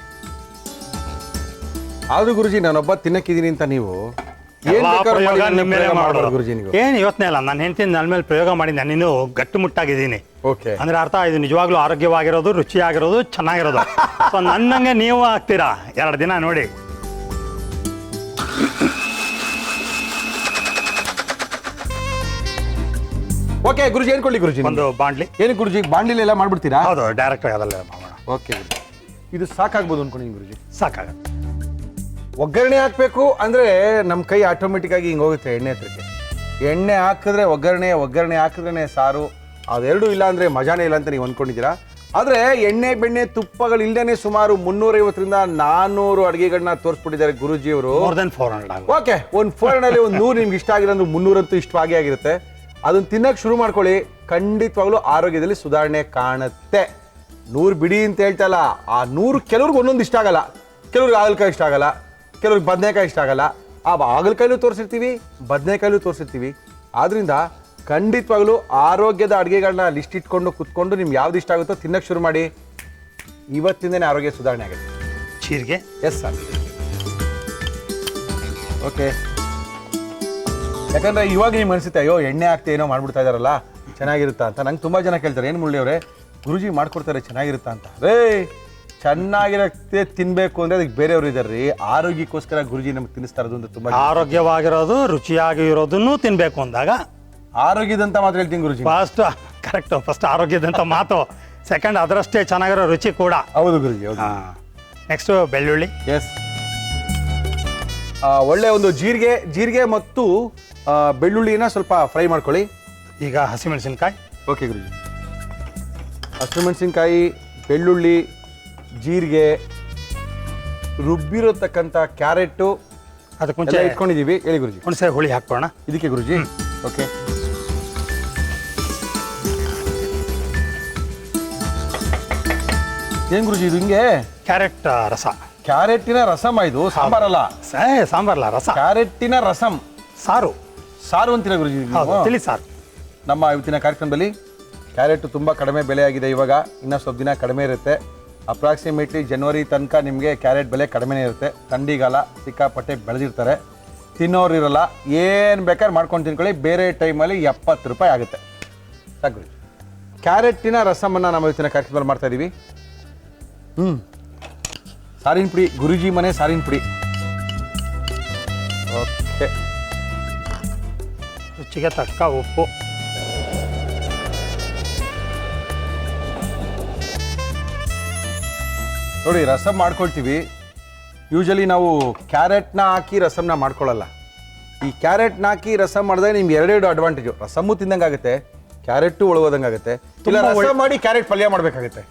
A: ಆದ್ರೂ ಗುರುಜಿ ನಾನೊಬ್ಬ ತಿನ್ನಕ್ಕಿದ್ದೀನಿ ಅಂತ ನೀವು
E: ಏನು ಯೋಚನೆ ಇಲ್ಲ. ನಾನು ಹೆಂಡ್ತೀನಿ ನನ್ನ ಮೇಲೆ ಪ್ರಯೋಗ ಮಾಡಿ ನಾನಿನ್ನು ಗಟ್ಟುಮುಟ್ಟಾಗಿದ್ದೀನಿ.
A: ಓಕೆ,
E: ಅಂದ್ರೆ ಅರ್ಥ ಇದು ನಿಜವಾಗ್ಲೂ ಆರೋಗ್ಯವಾಗಿರೋದು, ರುಚಿಯಾಗಿರೋದು, ಚೆನ್ನಾಗಿರೋದು. ಸೊ ನನ್ನಂಗೆ ನೀವು ಆಗ್ತೀರಾ 2 ದಿನ ನೋಡಿ.
A: ಓಕೆ ಗುರುಜಿ, ಏನು ಕೊಳ್ಳಿ ಗುರುಜಿ?
E: ಒಂದು ಬಾಂಡ್ಲಿ.
A: ಏನು ಗುರುಜಿ ಬಾಂಡ್ಲಿ ಎಲ್ಲ ಮಾಡ್ಬಿಡ್ತೀರಾ?
E: ಹೌದು, ಡೈರೆಕ್ಟ್ ಆಗಿ ಅದಲ್ಲೇ ಮಾಡೋಣ.
A: ಓಕೆ, ಇದು ಸಾಕಾಗ್ಬೋದು ಅನ್ಕೊಂಡು ಗುರುಜಿ.
E: ಸಾಕಾಗತ್ತೆ.
A: ಒಗ್ಗರಣೆ ಹಾಕಬೇಕು ಅಂದರೆ ನಮ್ಮ ಕೈ ಆಟೋಮೆಟಿಕ್ ಆಗಿ ಹಿಂಗೆ ಹೋಗುತ್ತೆ ಎಣ್ಣೆ ಹತ್ರಕ್ಕೆ. ಎಣ್ಣೆ ಹಾಕಿದ್ರೆ ಒಗ್ಗರಣೆ ಹಾಕಿದ್ರೆ ಸಾರು, ಅದೆರಡೂ ಇಲ್ಲ ಅಂದರೆ ಮಜಾನೇ ಇಲ್ಲ ಅಂತ ನೀವು ಅಂದ್ಕೊಂಡಿದ್ದೀರಾ. ಆದರೆ ಎಣ್ಣೆ, ಬೆಣ್ಣೆ, ತುಪ್ಪಗಳಿಲ್ಲದೇ ಸುಮಾರು 350ರಿಂದ 400 ಅಡುಗೆಗಳನ್ನ ತೋರಿಸ್ಬಿಟ್ಟಿದ್ದಾರೆ ಗುರುಜಿಯವರು.
E: More than 400.
A: ಓಕೆ, ಒಂದು 400 ಒಂದು 100 ನಿಮ್ಗೆ ಇಷ್ಟ ಆಗಿರೋದು 300 ಇಷ್ಟವಾಗೇ ಆಗಿರುತ್ತೆ. ಅದನ್ನು ತಿನ್ನಕ್ಕೆ ಶುರು ಮಾಡ್ಕೊಳ್ಳಿ, ಖಂಡಿತವಾಗ್ಲೂ ಆರೋಗ್ಯದಲ್ಲಿ ಸುಧಾರಣೆ ಕಾಣುತ್ತೆ. 100 ಬಿಡಿ ಅಂತ ಹೇಳ್ತಾ ಇಲ್ಲ, ಆ 100 ಕೆಲವ್ರಿಗೆ ಒಂದೊಂದು ಇಷ್ಟ ಆಗಲ್ಲ. ಕೆಲವ್ರಿಗೆ ಹಾಗಲಕಾಯಿ ಇಷ್ಟ ಆಗಲ್ಲ, ಕೆಲವ್ರಿಗೆ ಬದನೆಕಾಯಿ ಇಷ್ಟ ಆಗಲ್ಲ. ಆ ಹಾಗಲಕಾಯಿಲೂ ತೋರಿಸಿರ್ತೀವಿ, ಬದನೆಕಾಯಿಲೂ ತೋರಿಸಿರ್ತೀವಿ. ಆದ್ದರಿಂದ ಖಂಡಿತವಾಗ್ಲೂ ಆರೋಗ್ಯದ ಅಡುಗೆಗಳನ್ನ ಲಿಸ್ಟ್ ಇಟ್ಕೊಂಡು ಕುತ್ಕೊಂಡು ನಿಮ್ಗೆ ಯಾವ್ದು ಇಷ್ಟ ಆಗುತ್ತೋ ತಿನ್ನಕ್ಕೆ ಶುರು ಮಾಡಿ. ಇವತ್ತಿಂದನೇ ಆರೋಗ್ಯ ಸುಧಾರಣೆ ಆಗುತ್ತೆ.
E: ಜೀರಿಗೆ.
A: Yes sir. ಓಕೆ, ಯಾಕಂದರೆ ಇವಾಗ ನಿಮ್ಗೆ ಅನಿಸುತ್ತೆ ಅಯ್ಯೋ ಎಣ್ಣೆ ಹಾಕ್ತಿ ಏನೋ ಮಾಡ್ಬಿಡ್ತಾ ಇದ್ದಾರಲ್ಲ ಚೆನ್ನಾಗಿರುತ್ತಾ ಅಂತ. ನಂಗೆ ತುಂಬ ಜನ ಕೇಳ್ತಾರೆ, ಏನು ಮುರಳಿಯವರೇ ಗುರುಜಿ ಮಾಡ್ಕೊಡ್ತಾರೆ ಚೆನ್ನಾಗಿರುತ್ತಾ ಅಂತ. ರೇ, ಚೆನ್ನಾಗಿರತ್ತೆ ತಿನ್ಬೇಕು ಅಂದ್ರೆ ಅದಕ್ಕೆ ಬೇರೆಯವರು ಇದ್ದಾರೆ ರೀ. ಆರೋಗ್ಯಕ್ಕೋಸ್ಕರ ಗುರುಜಿ ನಮ್ಗೆ ತಿನ್ನಿಸ್ತಾ ಇರೋದು ಅಂತ. ತುಂಬ
E: ಆರೋಗ್ಯವಾಗಿರೋದು, ರುಚಿಯಾಗಿ ಇರೋದನ್ನು ತಿನ್ಬೇಕು ಅಂದಾಗ
A: ಆರೋಗ್ಯದಂತ ಮಾತ್ರ ಹೇಳ್ತೀನಿ ಗುರುಜಿ.
E: ಫಸ್ಟ್ ಆರೋಗ್ಯದಂತ ಮಾತು, ಸೆಕೆಂಡ್ ಅದರಷ್ಟೇ ಚೆನ್ನಾಗಿರೋ ರುಚಿ ಕೂಡ.
A: ಹೌದು ಗುರುಜಿ, ಹೌದು.
E: ನೆಕ್ಸ್ಟ್ ಬೆಳ್ಳುಳ್ಳಿ.
A: ಎಸ್, ಒಳ್ಳೆ ಒಂದು ಜೀರಿಗೆ ಮತ್ತು ಬೆಳ್ಳುಳ್ಳಿನ ಸ್ವಲ್ಪ ಫ್ರೈ ಮಾಡ್ಕೊಳ್ಳಿ.
E: ಈಗ ಹಸಿಮೆಣಸಿನ್ಕಾಯಿ.
A: ಓಕೆ ಗುರುಜಿ, ಹಸಿಮೆಣಸಿನ್ಕಾಯಿ, ಬೆಳ್ಳುಳ್ಳಿ, ಜೀರಿಗೆ, ರುಬ್ಬಿರತಕ್ಕಂಥ ಕ್ಯಾರೆಟು
E: ಅದಕ್ಕೆ ಮುಂಚೆ
A: ಇಟ್ಕೊಂಡಿದ್ದೀವಿ. ಹೇಳಿ ಗುರುಜಿ.
E: ಹುಣಸೆ ಹುಳಿ ಹಾಕೋಣ
A: ಇದಕ್ಕೆ ಗುರುಜಿ. ಓಕೆ, ಏನು ಗುರುಜಿ ಇದು ಹಿಂಗೆ?
E: ಕ್ಯಾರೆಟ್ ರಸ.
A: ಕ್ಯಾರೆಟಿನ ರಸಮ ಇದು, ಸಾಂಬಾರಲ್ಲ.
E: ಸಾಂಬಾರಲ್ಲ, ರಸ.
A: ಕ್ಯಾರೆಟಿನ ರಸಂ, ಸಾರು ಅಂತೀರ ಗುರುಜಿ?
E: ತಿಳಿ ಸಾರು.
A: ನಮ್ಮ ಇವತ್ತಿನ ಕಾರ್ಯಕ್ರಮದಲ್ಲಿ ಕ್ಯಾರೆಟ್ ತುಂಬ ಕಡಿಮೆ ಬೆಲೆ ಆಗಿದೆ. ಇವಾಗ ಇನ್ನೂ ಸ್ವಲ್ಪ ದಿನ ಕಡಿಮೆ ಇರುತ್ತೆ. ಅಪ್ರಾಕ್ಸಿಮೇಟ್ಲಿ ಜನವರಿ ತನಕ ನಿಮಗೆ ಕ್ಯಾರೆಟ್ ಬೆಲೆ ಕಡಿಮೆನೇ ಇರುತ್ತೆ. ಥಂಡಿಗಾಲ ಸಿಕ್ಕಾಪಟ್ಟೆ ಬೆಳೆದಿರ್ತಾರೆ, ತಿನ್ನೋರು ಇರಲ್ಲ. ಏನು ಬೇಕಾದ್ರೆ ಮಾಡ್ಕೊಂಡು ತಿನ್ಕೊಳ್ಳಿ. ಬೇರೆ ಟೈಮಲ್ಲಿ 70 ರೂಪಾಯಿ ಆಗುತ್ತೆ. ಸಾಕು ಗುರುಜಿ. ಕ್ಯಾರೆಟಿನ ರಸಮನ್ನು ನಮ್ಮ ಇವತ್ತಿನ ಕಾರ್ಯಕ್ರಮದಲ್ಲಿ ಮಾಡ್ತಾಯಿದ್ದೀವಿ. ಸಾರಿನ ಪುಡಿ, ಗುರುಜಿ ಮನೆ ಸಾರಿನ ಪುಡಿ. ಓಕೆ,
E: ರುಚಿಗೆ ತಕ್ಕ ಉಪ್ಪು.
A: ನೋಡಿ ರಸಮ್ ಮಾಡ್ಕೊಳ್ತೀವಿ. ಯೂಶಲಿ ನಾವು ಕ್ಯಾರೆಟ್ನ ಹಾಕಿ ರಸಮ್ನ ಮಾಡ್ಕೊಳ್ಳಲ್ಲ. ಈ ಕ್ಯಾರೆಟ್ನ ಹಾಕಿ ರಸಮ್ ಮಾಡಿದ್ರೆ ನಿಮ್ಗೆ ಎರಡೆರಡು ಅಡ್ವಾಂಟೇಜು. ರಸಮ್ಮು ತಿಂದಂಗೆ ಆಗುತ್ತೆ, ಕ್ಯಾರೆಟು ಒಳಗೋದಂಗೆ ಆಗುತ್ತೆ. ಇಲ್ಲ ರಸಮ್ ಮಾಡಿ ಕ್ಯಾರೆಟ್ ಪಲ್ಯ ಮಾಡಬೇಕಾಗುತ್ತೆ.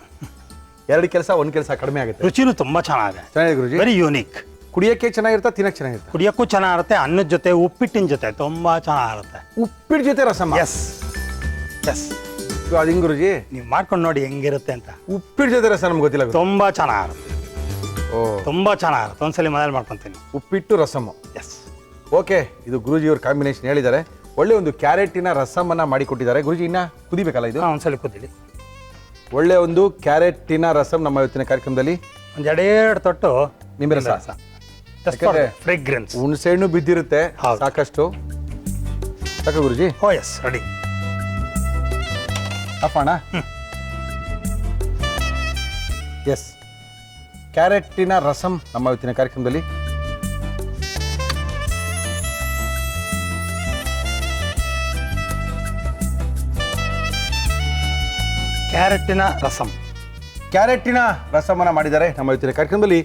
A: ಎರಡು ಕೆಲಸ, ಒಂದು ಕೆಲಸ ಕಡಿಮೆ ಆಗುತ್ತೆ.
E: ರುಚಿನೂ ತುಂಬಾ ಚೆನ್ನಾಗಿದೆ
A: ಗುರುಜಿ.
E: Very unique.
A: ಕುಡಿಯೋಕ್ಕೆ ಚೆನ್ನಾಗಿರುತ್ತೆ, ತಿನ್ನಕ್ಕೆ ಚೆನ್ನಾಗಿರುತ್ತೆ.
E: ಕುಡಿಯೋಕ್ಕೂ ಚೆನ್ನಾಗಿರುತ್ತೆ, ಅನ್ನದ ಜೊತೆ ಉಪ್ಪಿಟ್ಟಿನ ಜೊತೆ ತುಂಬಾ ಚೆನ್ನಾಗಿರುತ್ತೆ.
A: ಉಪ್ಪಿಟ್ಟು ಜೊತೆ ರಸಮ್.
E: ಎಸ್ ಎಸ್,
A: ಅದು ಹಿಂಗೆ ಗುರುಜಿ,
E: ನೀವು ಮಾಡ್ಕೊಂಡು ನೋಡಿ ಹೆಂಗಿರುತ್ತೆ ಅಂತ.
A: ಉಪ್ಪಿಟ್ಟು ಜೊತೆ ರಸ ನಮ್ಗೆ ಗೊತ್ತಿಲ್ಲ ಗುರು.
E: ತುಂಬಾ ಚೆನ್ನಾಗಿರುತ್ತೆ, ತುಂಬಾ ಚೆನ್ನಾಗಿರುತ್ತೆ. ಒಂದ್ಸಲಿ ಮನೇಲಿ ಮಾಡ್ಕೊತೀನಿ.
A: ಉಪ್ಪಿಟ್ಟು ರಸಮ್ಮು.
E: ಎಸ್.
A: ಓಕೆ, ಇದು ಗುರುಜಿಯವ್ರ ಕಾಂಬಿನೇಷನ್ ಹೇಳಿದ್ದಾರೆ. ಒಳ್ಳೆ ಒಂದು ಕ್ಯಾರೆಟಿನ ರಸಮನ್ನ ಮಾಡಿಕೊಟ್ಟಿದ್ದಾರೆ. ಗುರುಜಿ ಇನ್ನ ಕುದಿಬೇಕಲ್ಲ ಇದು?
E: ಒಂದ್ಸಲಿ ಕುದಿಲಿ.
A: ಒಳ್ಳೆ ಒಂದು ಕ್ಯಾರೆಟಿನ ರಸಮ್ ನಮ್ಮ ಇವತ್ತಿನ ಕಾರ್ಯಕ್ರಮದಲ್ಲಿ.
E: ಒಂದು ಎರಡೆರಡು ತೊಟ್ಟು
A: ನಿಂಬೆ ರಸ.
E: ಫ್ರೇಗ್ರೆನ್ಸ್.
A: ಹುಣಸೆ ಹಣ್ಣು ಬಿದ್ದಿರುತ್ತೆ
E: ಹೌದು.
A: ಸಾಕಷ್ಟು. ಸಾಕ ಗುರುಜಿ?
E: ಓ ಎಸ್, ರೆಡಿ.
A: ಅಪ್ಪಣ. ಎಸ್, ಕ್ಯಾರೆಟಿನ ರಸಮ್ ನಮ್ಮ ಇವತ್ತಿನ ಕಾರ್ಯಕ್ರಮದಲ್ಲಿ.
E: ಕ್ಯಾರೆಟಿನ ರಸಮ್.
A: ಕ್ಯಾರೆಟಿನ ರಸಮನ್ನ ಮಾಡಿದ್ದಾರೆ ನಮ್ಮ ಇವತ್ತಿನ ಕಾರ್ಯಕ್ರಮದಲ್ಲಿ.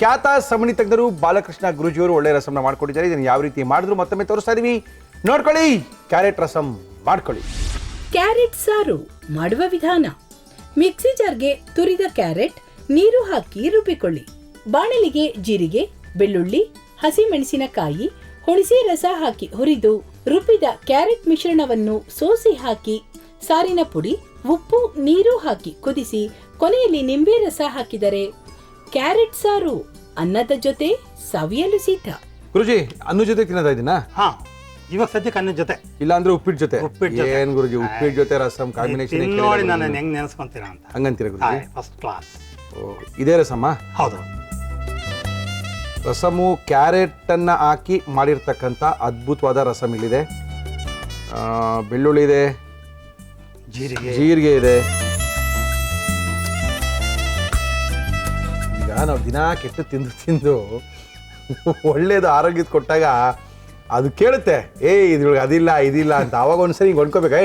A: ಖ್ಯಾತ ಸಮಣಿ ತಜ್ಞರು ಬಾಲಕೃಷ್ಣ ಗುರುಜಿಯವರು ಒಳ್ಳೆ ರಸಮ್ನ ಮಾಡ್ಕೊಟ್ಟಿದ್ದಾರೆ. ಇದನ್ನು ಯಾವ ರೀತಿ ಮಾಡಿದ್ರು ಮತ್ತೊಮ್ಮೆ ತೋರಿಸ್ತಾ ಇದೀವಿ, ನೋಡ್ಕೊಳ್ಳಿ. ಕ್ಯಾರೆಟ್ ರಸಮ್ ಮಾಡ್ಕೊಳ್ಳಿ.
C: ಕ್ಯಾರೆಟ್ ಸಾರು ಮಾಡುವ ವಿಧಾನ. ಮಿಕ್ಸಿ ಜಾರ್ಗೆ ತುರಿದ ಕ್ಯಾರೆಟ್ ನೀರು ಹಾಕಿ ರುಬ್ಬಿಕೊಳ್ಳಿ. ಬಾಣಲಿಗೆ ಜೀರಿಗೆ, ಬೆಳ್ಳುಳ್ಳಿ, ಹಸಿಮೆಣಸಿನಕಾಯಿ, ಹುಣಸೆ ರಸ ಹಾಕಿ ಹುರಿದು ರುಬ್ಬಿದ ಕ್ಯಾರೆಟ್ ಮಿಶ್ರಣವನ್ನು ಸೋಸಿ ಹಾಕಿ ಸಾರಿನ ಪುಡಿ, ಉಪ್ಪು, ನೀರು ಹಾಕಿ ಕುದಿಸಿ ಕೊನೆಯಲ್ಲಿ ನಿಂಬೆ ರಸ ಹಾಕಿದರೆ ಕ್ಯಾರೆಟ್ ಸಾರು ಅನ್ನದ ಜೊತೆ ಸವಿಯಲು ಸಿದ್ಧ.
A: ಗುರುಜಿ, ಅನ್ನ ಜೊತೆ ತಿನ್ನೋದ ಇದನ್ನ?
E: ಹಾ, ಇವಾಗ ಸದ್ಯಕ್ಕೆ ಅನ್ನದ ಜೊತೆ,
A: ಇಲ್ಲ ಅಂದ್ರೆ ಉಪ್ಪಿಟ್ಟು ಜೊತೆ.
E: ಉಪ್ಪಿಟ್ಟು ಜೊತೆ.
A: ಏನ್ ಗುರುಜಿ, ಉಪ್ಪಿಟ್ಟು ಜೊತೆ ರಸಮ್ ಕಾಂಬಿನೇಷನ್
E: ನೋಡಿ ನಾನು ಹೆಂಗ್ ನೆನೆಸ್ಕೊಂತೀರಾ ಅಂತ.
A: ಹಂಗಂತೀರ ಗುರುಜಿ?
E: First class.
A: ಇದೇ ರಸಮ್ಮ?
E: ಹೌದು.
A: ರಸಮು ಕ್ಯಾರೆಟ್ ಅನ್ನ ಹಾಕಿ ಮಾಡಿರ್ತಕ್ಕಂಥ ಅದ್ಭುತವಾದ ರಸಮ್ ಇಲ್ಲಿದೆ. ಬೆಳ್ಳುಳ್ಳಿ ಇದೆ, ಜೀರಿಗೆ ಇದೆ. ಈಗ ನಾವು ದಿನ ಕೆಟ್ಟು ತಿಂದು ಒಳ್ಳೇದು ಆರೋಗ್ಯದ ಕೊಟ್ಟಾಗ ಅದು ಕೇಳುತ್ತೆ, ಇದ್ರೊಳಗೆ ಇದಿಲ್ಲ ಅಂತ. ಅವಾಗ ಒಂದ್ಸರಿ ಹಿಂಗೆ ಹೊಂದ್ಕೋಬೇಕು,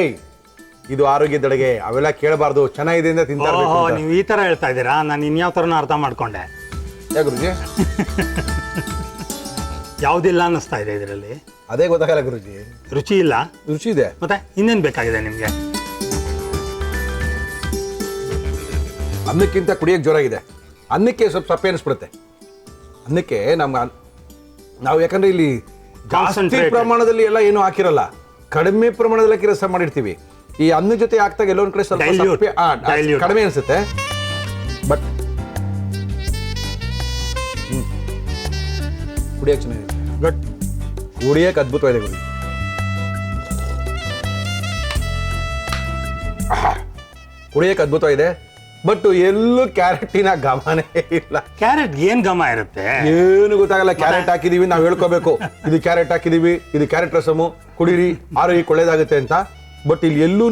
A: ಇದು ಆರೋಗ್ಯದೊಳಗೆ, ಅವೆಲ್ಲ ಕೇಳಬಾರ್ದು, ಚೆನ್ನಾಗಿದೆ ಅಂತ ತಿಂತಾ ಇರ್ಬೇಕು ಅಂತ.
E: ನೀವು ಈ ತರ ಹೇಳ್ತಾ ಇದ್ದೀರಾ, ನಾನು ಇನ್ಯಾವ ಥರನೂ ಅರ್ಥ ಮಾಡ್ಕೊಂಡೆ.
A: ಯಾಕೆ ಗುರುಜಿ?
E: ಯಾವುದಿಲ್ಲ ಅನ್ನಿಸ್ತಾ ಇದೆ ಇದರಲ್ಲಿ.
A: ಅದೇ ಗೊತ್ತಾಗಲ್ಲ ಗುರುಜಿ.
E: ರುಚಿ ಇಲ್ಲ,
A: ರುಚಿ ಇದೆ.
E: ಮತ್ತೆ ಇನ್ನೇನು ಬೇಕಾಗಿದೆ ನಿಮಗೆ?
A: ಅನ್ನಕ್ಕಿಂತ ಕುಡಿಯೋಕೆ ಜೋರಾಗಿದೆ. ಅನ್ನಕ್ಕೆ ಸ್ವಲ್ಪ ಸಪ್ಪೆ ಅನಿಸ್ಬಿಡುತ್ತೆ. ಅನ್ನಕ್ಕೆ ನಾವು ಯಾಕಂದ್ರೆ ಇಲ್ಲಿ ಜಾಸ್ತಿ ಪ್ರಮಾಣದಲ್ಲಿ ಎಲ್ಲ ಏನು ಹಾಕಿರಲ್ಲ, ಕಡಿಮೆ ಪ್ರಮಾಣದಲ್ಲಿ ಹಾಕಿ ರಸ ಮಾಡಿರ್ತೀವಿ. ಈ ಅನ್ನ ಜೊತೆ ಹಾಕ್ದಾಗ ಎಲ್ಲೊಂದ್ ಕಡೆ ಸ್ವಲ್ಪ ಸಪ್ಪೆ ಕಡಿಮೆ ಅನ್ಸುತ್ತೆ. ಬಟ್ ಕುಡಿಯೋಕೆ ಚೆನ್ನಾಗಿದೆ. ಬಟ್ ಕುಡಿಯೋಕೆ ಅದ್ಭುತವಾಗಿದೆ ಗುರು. ಕುಡಿಯೋಕೆ ಅದ್ಭುತವಾಗಿದೆ. ಬಟ್ ಎಲ್ಲೂ ಕ್ಯಾರೆಟಿನ ಗಮನೇ ಇಲ್ಲ.
E: ಕ್ಯಾರೆಟ್ ಏನ್ ಘಮ ಇರುತ್ತೆ
A: ಏನು ಗೊತ್ತಾಗಲ್ಲ. ಕ್ಯಾರೆಟ್ ಹಾಕಿದೀವಿ, ನಾವು ಹೇಳ್ಕೋಬೇಕು ಇದು ಕ್ಯಾರೆಟ್ ಹಾಕಿದೀವಿ, ಇದು ಕ್ಯಾರೆಟ್ ರಸಮು, ಕುಡೀರಿ, ಆರೋಗ್ಯಕ್ಕೆ ಒಳ್ಳೇದಾಗುತ್ತೆ ಅಂತ. ಬಟ್ ಇಲ್ಲಿ ಎಲ್ಲೂ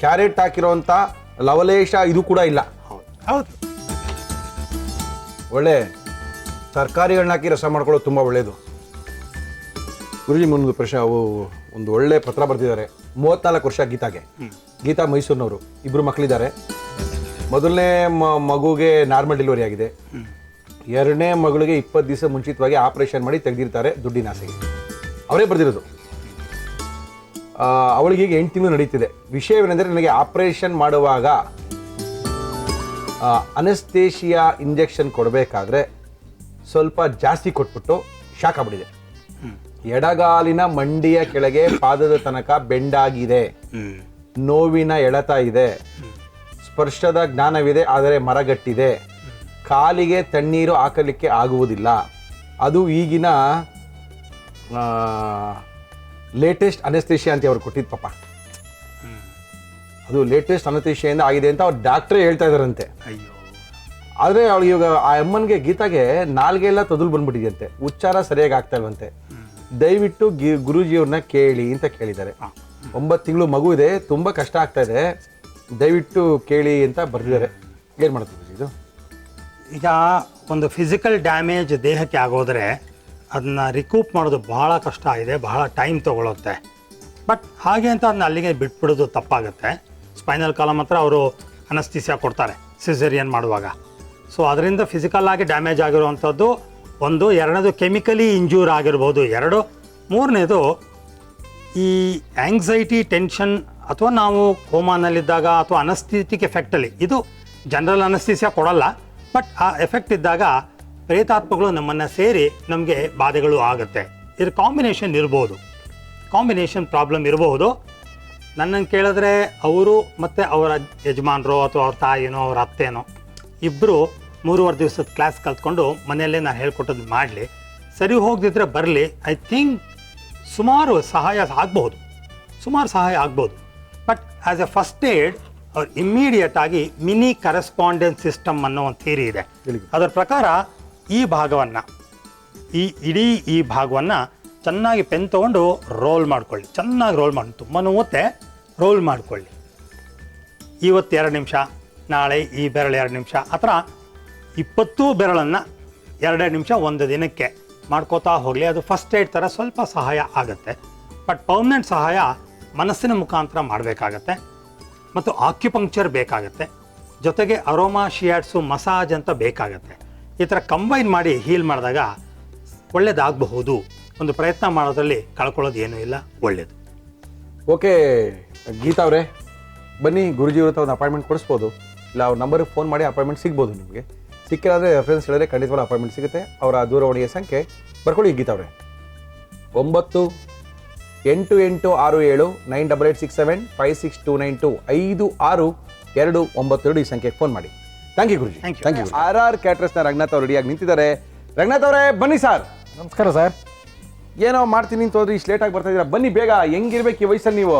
A: ಕ್ಯಾರೆಟ್ ಹಾಕಿರೋಂಥ ಲವಲೇಶ ಇದು ಕೂಡ ಇಲ್ಲ.
E: ಹೌದು.
A: ಒಳ್ಳೆ ತರಕಾರಿಗಳನ್ನ ಹಾಕಿ ರಸ ಮಾಡ್ಕೊಳ್ಳೋದು ತುಂಬ ಒಳ್ಳೇದು. ಗುರುಜಿ, ಮುಂದೊಂದು ಪ್ರಶ್ನೆ. ಒಂದು ಒಳ್ಳೆ ಪತ್ರ ಬರ್ತಿದ್ದಾರೆ. 34 ವರ್ಷ ಗೀತಾಗೆ. ಗೀತಾ ಮೈಸೂರಿನವರು, 2 ಮಕ್ಕಳಿದ್ದಾರೆ. ಮೊದಲನೇ ಮಗುಗೆ ನಾರ್ಮಲ್ ಡೆಲಿವರಿ ಆಗಿದೆ. 2ನೇ ಮಗಳಿಗೆ 20 ದಿವಸ ಮುಂಚಿತವಾಗಿ ಆಪರೇಷನ್ ಮಾಡಿ ತೆಗೆದಿರ್ತಾರೆ ದುಡ್ಡಿನ ಆಸೆಗೆ. ಅವರೇ ಬರೆದಿರೋದು. ಅವಳಿಗೆ ಈಗ 8 ತಿಂಗಳು ನಡೀತಿದೆ. ವಿಷಯವೇನೆಂದರೆ, ನನಗೆ ಆಪರೇಷನ್ ಮಾಡುವಾಗ ಅನಸ್ತೇಷಿಯಾ ಇಂಜೆಕ್ಷನ್ ಕೊಡಬೇಕಾದ್ರೆ ಸ್ವಲ್ಪ ಜಾಸ್ತಿ ಕೊಟ್ಬಿಟ್ಟು ಶಾಕ್ ಆಗ್ಬಿಟ್ಟಿದೆ. ಎಡಗಾಲಿನ ಮಂಡಿಯ ಕೆಳಗೆ ಪಾದದ ತನಕ ಬೆಂಡಾಗಿದೆ, ನೋವಿನ ಎಳೆತ ಇದೆ, ಸ್ಪರ್ಶದ ಜ್ಞಾನವಿದೆ, ಆದರೆ ಮರಗಟ್ಟಿದೆ, ಕಾಲಿಗೆ ತಣ್ಣೀರು ಹಾಕಲಿಕ್ಕೆ ಆಗುವುದಿಲ್ಲ. ಅದು ಈಗಿನ ಲೇಟೆಸ್ಟ್ ಅನಸ್ತೇಷಿಯಾ ಅಂತ ಅವ್ರು ಕೊಟ್ಟಿದ್ದು ಪಾಪ. ಅದು ಲೇಟೆಸ್ಟ್ ಅನಸ್ತೇಷಿಯಿಂದ ಆಗಿದೆ ಅಂತ ಅವ್ರು ಡಾಕ್ಟ್ರೇ ಹೇಳ್ತಾ ಇದಾರಂತೆ. ಆದರೆ ಅವಳಿಗೆ ಇವಾಗ ಆ ಅಮ್ಮನಿಗೆ, ಗೀತಾಗೆ ನಾಲ್ಗೆಲ್ಲ ತೊದಲು ಬಂದ್ಬಿಟ್ಟಿದೆಯಂತೆ, ಉಚ್ಚಾರ ಸರಿಯಾಗಿ ಆಗ್ತಾ ಇಲ್ವಂತೆ. ದಯವಿಟ್ಟು ಗುರೂಜಿಯವ್ರನ್ನ ಕೇಳಿ ಅಂತ ಕೇಳಿದ್ದಾರೆ. 9 ತಿಂಗಳು ಮಗು ಇದೆ, ತುಂಬ ಕಷ್ಟ ಆಗ್ತಾ ಇದೆ, ದಯವಿಟ್ಟು ಕೇಳಿ ಅಂತ ಬರ್ದಿದ್ದಾರೆ. ಏನು ಮಾಡ್ತೀವಿ ಇದು?
E: ಈಗ ಒಂದು ಫಿಸಿಕಲ್ ಡ್ಯಾಮೇಜ್ ದೇಹಕ್ಕೆ ಆಗೋದ್ರೆ ಅದನ್ನ ರಿಕೂಪ್ ಮಾಡೋದು ಭಾಳ ಕಷ್ಟ ಇದೆ, ಬಹಳ ಟೈಮ್ ತೊಗೊಳುತ್ತೆ. ಬಟ್ ಹಾಗೆ ಅಂತ ಅದನ್ನ ಅಲ್ಲಿಗೆ ಬಿಟ್ಬಿಡೋದು ತಪ್ಪಾಗುತ್ತೆ. ಸ್ಪೈನಲ್ ಕಾಲಮ್ ಹತ್ರ ಅವರು ಅನಸ್ತೀಸಿಯಾ ಕೊಡ್ತಾರೆ ಸಿಸೇರಿಯನ್ ಮಾಡುವಾಗ. ಸೊ ಅದರಿಂದ ಫಿಸಿಕಲ್ ಆಗಿ ಡ್ಯಾಮೇಜ್ ಆಗಿರುವಂಥದ್ದು ಒಂದು. ಎರಡನೇದು ಕೆಮಿಕಲಿ ಇಂಜೂರ್ ಆಗಿರ್ಬೋದು. ಮೂರನೇದು ಈ ಆಂಗ್ಸೈಟಿ, ಟೆನ್ಷನ್ ಅಥವಾ ನಾವು ಕೋಮಾನಲ್ಲಿದ್ದಾಗ ಅಥವಾ ಅನಸ್ಥಿಟಿಕ್ ಎಫೆಕ್ಟಲ್ಲಿ, ಇದು ಜನರಲ್ ಅನಸ್ಥಿಸಿಯಾ ಕೊಡಲ್ಲ, ಬಟ್ ಆ ಎಫೆಕ್ಟ್ ಇದ್ದಾಗ ಪ್ರೇತಾತ್ಮಗಳು ನಮ್ಮನ್ನು ಸೇರಿ ನಮಗೆ ಬಾಧೆಗಳು ಆಗುತ್ತೆ. ಇದ್ರ ಕಾಂಬಿನೇಷನ್ ಇರ್ಬೋದು, ಕಾಂಬಿನೇಷನ್ ಪ್ರಾಬ್ಲಮ್ ಇರಬಹುದು. ನನ್ನನ್ನು ಕೇಳಿದ್ರೆ ಅವರು ಮತ್ತು ಅವರ ಯಜಮಾನರು ಅಥವಾ ಅವ್ರ ತಾಯಿನೋ ಅವ್ರ ಅತ್ತೇನೋ ಇಬ್ಬರು 3 ದಿವಸದ ಕ್ಲಾಸ್ ಕಲ್ತ್ಕೊಂಡು ಮನೆಯಲ್ಲೇ ನಾನು ಹೇಳ್ಕೊಟ್ಟದ್ದು ಮಾಡಲಿ. ಸರಿ ಹೋಗದಿದ್ರೆ ಬರಲಿ. ಐ ಥಿಂಕ್ ಸುಮಾರು ಸಹಾಯ ಆಗ್ಬೋದು. But as A first aid ಅವ್ರು ಇಮ್ಮಿಡಿಯೇಟ್ ಆಗಿ ಮಿನಿ ಕರೆಸ್ಪಾಂಡೆನ್ಸ್ ಸಿಸ್ಟಮ್ ಅನ್ನೋ ಒಂದು ಥಿಯರಿ ಇದೆ. ಅದರ ಪ್ರಕಾರ ಈ ಭಾಗವನ್ನು, ಈ ಭಾಗವನ್ನು ಚೆನ್ನಾಗಿ ಪೆನ್ ತೊಗೊಂಡು ರೋಲ್ ಮಾಡ್ಕೊಳ್ಳಿ. ಚೆನ್ನಾಗಿ ರೋಲ್ ಮಾಡಿ, ತುಂಬ ನೋವುತ್ತೆ, ರೋಲ್ ಮಾಡ್ಕೊಳ್ಳಿ. ಇವತ್ತು 2 ನಿಮಿಷ, ನಾಳೆ ಈ ಬೆರಳು 2 ನಿಮಿಷ, ಆ ಥರ 20 ಬೆರಳನ್ನು 2 ನಿಮಿಷ ಒಂದು ದಿನಕ್ಕೆ ಮಾಡ್ಕೋತಾ ಹೋಗಲಿ. ಅದು ಫಸ್ಟ್ ಏಡ್ ಥರ ಸ್ವಲ್ಪ ಸಹಾಯ ಆಗುತ್ತೆ. ಬಟ್ ಪರ್ಮನೆಂಟ್ ಸಹಾಯ ಮನಸ್ಸಿನ ಮುಖಾಂತರ ಮಾಡಬೇಕಾಗತ್ತೆ ಮತ್ತು ಆಕ್ಯುಪಂಕ್ಚರ್ ಬೇಕಾಗತ್ತೆ. ಜೊತೆಗೆ ಅರೋಮಾ ಶಿಯಾಟ್ಸು ಮಸಾಜ್ ಅಂತ ಬೇಕಾಗತ್ತೆ. ಈ ಥರ ಕಂಬೈನ್ ಮಾಡಿ ಹೀಲ್ ಮಾಡಿದಾಗ ಒಳ್ಳೇದಾಗಬಹುದು. ಒಂದು ಪ್ರಯತ್ನ ಮಾಡೋದ್ರಲ್ಲಿ ಕಳ್ಕೊಳ್ಳೋದು ಏನೂ ಇಲ್ಲ, ಒಳ್ಳೆಯದು.
A: ಓಕೆ ಗೀತಾ ಅವರೇ, ಬನ್ನಿ ಗುರುಜಿ ಅವ್ರ ಒಂದು ಅಪಾಯಿಂಟ್ಮೆಂಟ್ ಕೊಡಿಸ್ಬೋದು, ಇಲ್ಲ ಅವ್ರ ನಂಬರಿಗೆ ಫೋನ್ ಮಾಡಿ ಅಪಾಯಿಂಟ್ಮೆಂಟ್ ಸಿಗ್ಬೋದು. ನಿಮಗೆ ಸಿಕ್ಕಿದ್ರೆ ರೆಫರೆನ್ಸ್ ಹೇಳಿದ್ರೆ ಖಂಡಿತವಾಗಿ ಅಪಾಯಿಂಟ್ಮೆಂಟ್ ಸಿಗುತ್ತೆ. ಅವರ ದೂರವಾಣಿಯ ಸಂಖ್ಯೆ ಬರ್ಕೊಳ್ಳಿ ಗೀತಾ ಅವರೇ, 988679586756292562 5629 ಈ ಸಂಖ್ಯೆಗೆ ಫೋನ್ ಮಾಡಿ. Thank you Guruji. Thank you. RR ಕ್ಯಾಟ್ರಸ್ನ ರಂಗನಾಥ್ ಅವರು ರೆಡಿಯಾಗಿ ನಿಂತಿದ್ದಾರೆ. ರಂಗನಾಥ್ ಅವರೇ ಬನ್ನಿ ಸರ್.
B: ನಮಸ್ಕಾರ ಸರ್.
A: ಏನೋ ಮಾಡ್ತೀನಿ ಅಂತ ಹೋದ್ರಿ, ಇಷ್ಟು ಲೇಟಾಗಿ ಬರ್ತಾ ಇದ್ದೀರಾ. ಬನ್ನಿ ಬೇಗ. ಹೆಂಗಿರ್ಬೇಕು ಈ ವಯಸ್ಸಲ್ಲಿ ನೀವು?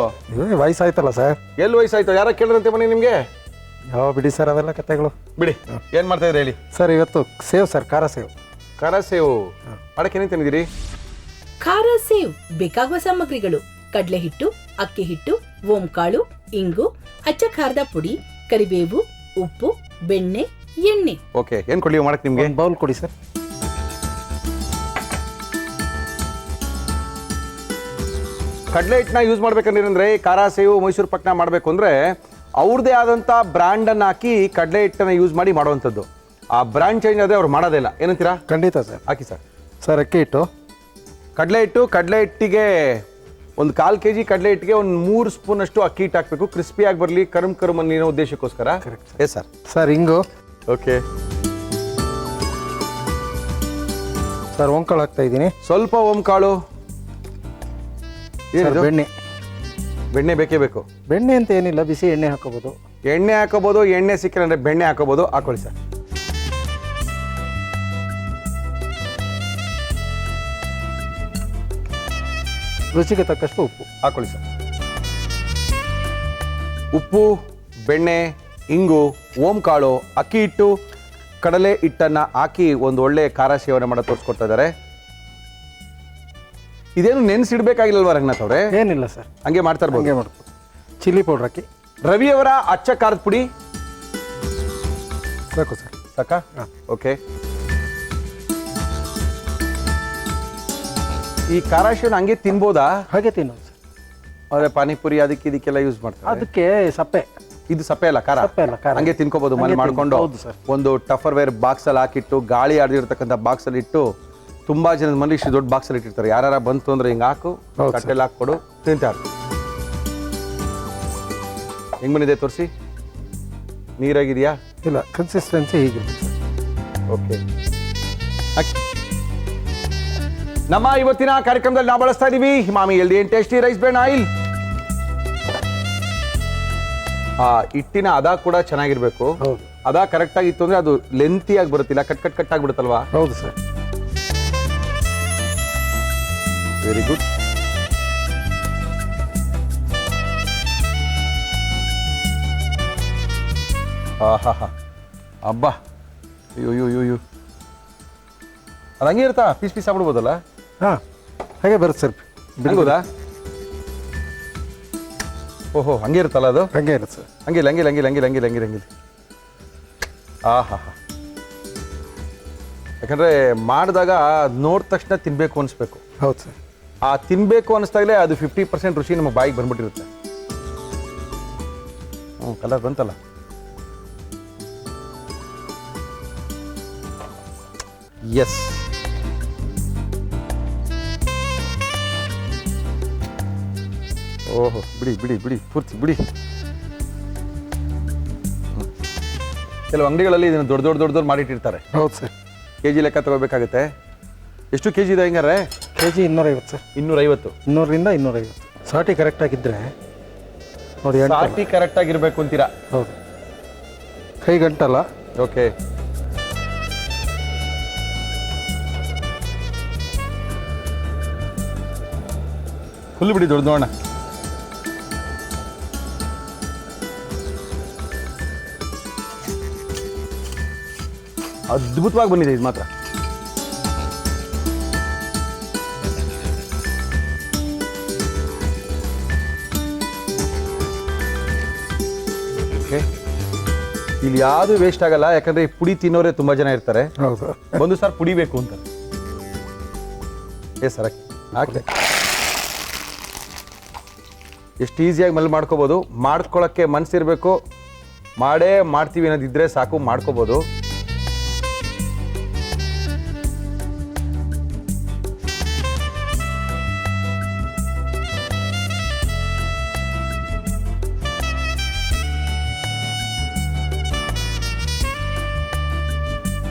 B: ವಯಸ್ಸಾಯ್ತಲ್ಲ ಸರ್.
A: ಎಲ್ಲಿ ವಯಸ್ಸಾಯ್ತು? ಯಾರ ಕೇಳಿದ್ರಂತೆ ಬನ್ನಿ ನಿಮಗೆ?
B: ಯಾವ ಬಿಡಿ ಸರ್ ಅವೆಲ್ಲ ಕತೆಗಳು
A: ಬಿಡಿ. ಏನು ಮಾಡ್ತಾ ಇದ್ರಿ ಹೇಳಿ
B: ಸರ್? ಇವತ್ತು ಸೇವ್ ಸರ್, ಖಾರ ಸೇವ್.
A: ಖಾರ ಸೇವು ಮಾಡಕ್ಕೆ ಏನೇನು ತಂದಿದ್ದೀರಿ?
C: ಖಾರ ಸೇವ್ ಬೇಕಾಗುವ ಸಾಮಗ್ರಿಗಳು: ಕಡಲೆ ಹಿಟ್ಟು, ಅಕ್ಕಿ ಹಿಟ್ಟು, ಓಂಕಾಳು, ಇಂಗು, ಅಚ್ಚ ಖಾರದ ಪುಡಿ, ಕರಿಬೇವು, ಉಪ್ಪು, ಬೆಣ್ಣೆ, ಎಣ್ಣೆ.
A: ಓಕೆ, ಏನು ಕೊಡ್ಲಿ ಮಾಡಕ್ಕೆ ನಿಮಗೆ?
B: ಬೌಲ್ ಕೊಡಿ ಸರ್.
A: ಕಡಲೆ ಹಿಟ್ಟನ್ನ ಯೂಸ್ ಮಾಡ್ಬೇಕಂದ್ರೆ ಖಾರ ಸೇವು ಮೈಸೂರು ಪಾಕ್ನ ಮಾಡಬೇಕು ಅಂದರೆ ಅವ್ರದ್ದೇ ಆದಂಥ ಬ್ರ್ಯಾಂಡನ್ನು ಹಾಕಿ ಕಡಲೆ ಹಿಟ್ಟನ್ನು ಯೂಸ್ ಮಾಡಿ ಮಾಡುವಂಥದ್ದು. ಆ ಬ್ರ್ಯಾಂಡ್ ಚೇಂಜ್ ಆದರೆ ಅವ್ರು ಮಾಡೋದೇ ಇಲ್ಲ. ಏನಂತೀರಾ?
B: ಖಂಡಿತ ಸರ್.
A: ಹಾಕಿ ಸರ್.
B: ಸರ್ ಅಕ್ಕಿ ಹಿಟ್ಟು,
A: ಕಡಲೆ ಹಿಟ್ಟಿಗೆ ಒಂದು 1/4 kg ಕಡಲೆ ಹಿಟ್ಟಿಗೆ ಒಂದು 3 ಸ್ಪೂನಷ್ಟು ಅಕ್ಕಿ ಹಿಟ್ಟು ಹಾಕಬೇಕು. ಕ್ರಿಸ್ಪಿಯಾಗಿ ಬರಲಿ, ಕರುಮ್ ಅನ್ನೋ ಉದ್ದೇಶಕ್ಕೋಸ್ಕರ. Yes sir.
B: ಸರ್ ಇಂಗು.
A: ಓಕೆ
B: ಸರ್ ಓಂಕಾಳು ಹಾಕ್ತಾ ಇದ್ದೀನಿ.
A: ಸ್ವಲ್ಪ ಓಂಕಾಳು. ಏನಿದು?
B: ಬೆಣ್ಣೆ.
A: ಬೆಣ್ಣೆ ಬೇಕೇ ಬೇಕು.
B: ಬೆಣ್ಣೆ ಅಂತ ಏನಿಲ್ಲ, ಬಿಸಿ ಎಣ್ಣೆ ಹಾಕೋಬೋದು.
A: ಎಣ್ಣೆ ಹಾಕೋಬೋದು, ಎಣ್ಣೆ ಸಿಕ್ಕಿಲ್ಲ ಅಂದರೆ ಬೆಣ್ಣೆ ಹಾಕೋಬೋದು. ಹಾಕೊಳ್ಳಿ ಸರ್.
B: ರುಚಿಗೆ ತಕ್ಕಷ್ಟು ಉಪ್ಪು
A: ಹಾಕೊಳ್ಳಿ ಸರ್. ಉಪ್ಪು, ಬೆಣ್ಣೆ, ಇಂಗು, ಓಂಕಾಳು, ಅಕ್ಕಿ ಹಿಟ್ಟು, ಕಡಲೆ ಹಿಟ್ಟನ್ನು ಹಾಕಿ ಒಂದು ಒಳ್ಳೆ ಖಾರ ಸೇವನೆ ಮಾಡೋ ತೋರಿಸ್ಕೊಡ್ತಾ ಇದ್ದಾರೆ. ಇದೇನು ನೆನೆಸಿಡ್ಬೇಕಾಗಿಲ್ಲಲ್ವಾ ರಂಗನಾಥ್ ಅವರೇ?
B: ಏನಿಲ್ಲ ಸರ್,
A: ಹಂಗೆ ಮಾಡ್ತಾ ಇರ್ಬೋದು.
B: ಹಂಗೆ ಮಾಡ್ಬೋದು. ಚಿಲ್ಲಿ ಪೌಡ್ರ್ ಹಾಕಿ.
A: ರವಿಯವರ ಅಚ್ಚ ಖಾರದ ಪುಡಿ
B: ಸಾಕು ಸರ್.
A: ಸಾಕಾ? ಓಕೆ. ಈ ಖಾರ ಸೇವನೆ ಹಂಗೆ ತಿನ್ಬೋದಾ?
B: ಹಾಗೆ ತಿನ್ನೋದು ಸರ್.
A: ಅದೇ ಪಾನಿಪುರಿ ಅದಕ್ಕೆ ಇದಕ್ಕೆಲ್ಲ ಯೂಸ್ ಮಾಡ್ತಾರೆ.
B: ಅದಕ್ಕೆ ಸಪ್ಪೆ.
A: ಇದು ಸಪ್ಪೆ ಅಲ್ಲ, ಖಾರ.
B: ಸಪ್ಪೆ ಅಲ್ಲ, ಖಾರ.
A: ಹಂಗೆ ತಿನ್ಕೋಬಹುದು ಮನೆ ಮಾಡ್ಕೊಂಡು.
B: ಹೌದು ಸರ್.
A: ಒಂದು ಟಫರ್ ವೇರ್ ಬಾಕ್ಸಲ್ಲಿ ಹಾಕಿಟ್ಟು, ಗಾಳಿ ಆಡಿರ್ತಕ್ಕಂಥ ಬಾಕ್ಸಲ್ಲಿ ಇಟ್ಟು, ತುಂಬಾ ಜನದ ಮನೇಲಿ ಇಷ್ಟು ದೊಡ್ಡ ಬಾಕ್ಸಲ್ಲಿ ಇಟ್ಟಿರ್ತಾರೆ. ಯಾರು ಬಂತು ಅಂದ್ರೆ ಹಿಂಗೆ ಹಾಕು, ಕಟ್ಟೆಲ್ಲ ಹಾಕ್ಕೊಡು, ತಿಂತಾರೆ. ಹೆಂಗ್ ಬಂದಿದೆ ತೋರಿಸಿ. ನೀರಾಗಿದೆಯಾ?
B: ಇಲ್ಲ, ಕನ್ಸಿಸ್ಟೆನ್ಸಿ ಹೀಗಿದೆ.
A: ಓಕೆ. ನಮ್ಮ ಇವತ್ತಿನ ಕಾರ್ಯಕ್ರಮದಲ್ಲಿ ನಾವು ಬಳಸ್ತಾ ಇದೀವಿ ಹಿಮಾಮಿ healthy and tasty rice bran oil. ಹಿಟ್ಟಿನ ಅದ ಕೂಡ ಚೆನ್ನಾಗಿರ್ಬೇಕು.
B: ಹೌದು.
A: ಅದ ಕರೆಕ್ಟ್ ಆಗಿತ್ತು ಅಂದ್ರೆ ಅದು ಲೆಂತಿಯಾಗಿ ಬರುತ್ತಿಲ್ಲ, ಕಟ್ ಆಗ್ಬಿಡುತ್ತಲ್ವಾ?
B: ಹೌದು ಸರ್.
A: Very good. ಅಬ್ಬಾ, ಅಯ್ಯೋ ಅದು ಹಂಗೆ ಇರುತ್ತಾ? ಪೀಸ್ ಆಗ್ಬಿಡ್ಬೋದಲ್ಲ?
B: ಹಾಂ, ಹಾಗೆ ಬರುತ್ತೆ ಸರ್.
A: ಬಿಡ್ಬೋದಾ? ಓಹೋ, ಹಂಗೆ ಇರುತ್ತಲ್ಲ ಅದು?
B: ಹಂಗೆ ಇರುತ್ತೆ ಸರ್.
A: ಹಂಗಿಲ್ಲ. ಯಾಕಂದರೆ ಮಾಡಿದಾಗ ನೋಡಿದ ತಕ್ಷಣ ತಿನ್ನಬೇಕು ಅನಿಸ್ಬೇಕು.
B: ಹೌದು ಸರ್.
A: ಆ ತಿನ್ನಬೇಕು ಅನ್ನಿಸ್ದಾಗಲೇ ಅದು 50% ರುಚಿ ನಮ್ಮ ಬಾಯಿಗೆ ಬಂದ್ಬಿಟ್ಟಿರುತ್ತೆ. ಕಲರ್ ಬಂತಲ್ಲ. ಎಸ್, ಓಹೋ ಬಿಡಿ ಬಿಡಿ ಬಿಡಿ ಪೂರ್ತಿ ಬಿಡಿ. ಕೆಲವು ಅಂಗಡಿಗಳಲ್ಲಿ ಇದನ್ನು ದೊಡ್ಡ ಮಾಡಿಟ್ಟಿರ್ತಾರೆ.
B: ಹೌದು ಸರ್.
A: ಕೆ ಜಿ ಲೆಕ್ಕ ತಗೋಬೇಕಾಗುತ್ತೆ. ಎಷ್ಟು ಕೆ ಜಿ ಇದೆ ಹೆಂಗಾರೆ?
B: KG 250 sir.
A: 250.
B: 200ರಿಂದ 250. ಸಾಟಿ ಕರೆಕ್ಟಾಗಿದ್ದರೆ ನೋಡಿ,
A: ಸಾಟಿ ಕರೆಕ್ಟಾಗಿರ್ಬೇಕು ಅಂತೀರಾ?
B: ಹೌದು, ಕೈ ಗಂಟಲ್ಲ.
A: ಓಕೆ, ಫುಲ್ ಬಿಡಿ ದೊಡ್ಡ ನೋಡೋಣ. ಅದ್ಭುತವಾಗಿ ಬಂದಿದೆ ಇದು ಮಾತ್ರ. ಓಕೆ, ಇಲ್ಲಿ ಯಾವುದು ವೇಸ್ಟ್ ಆಗಲ್ಲ. ಯಾಕಂದ್ರೆ ಈ ಪುಡಿ ತಿನ್ನೋರೇ ತುಂಬಾ ಜನ ಇರ್ತಾರೆ.
B: ಹೌದು,
A: ಒಂದು ಸಾರ್ ಪುಡಿ ಬೇಕು ಅಂತ. ಸರ್ ಹಾಕಿ ಎಷ್ಟು ಈಸಿಯಾಗಿ ಮಲ್ಲಿ ಮಾಡ್ಕೋಬೋದು. ಮಾಡ್ಕೊಳ್ಳೋಕ್ಕೆ ಮನಸ್ಸಿರಬೇಕು, ಮಾಡ್ತೀವಿ ಅನ್ನೋದಿದ್ರೆ ಸಾಕು, ಮಾಡ್ಕೋಬೋದು.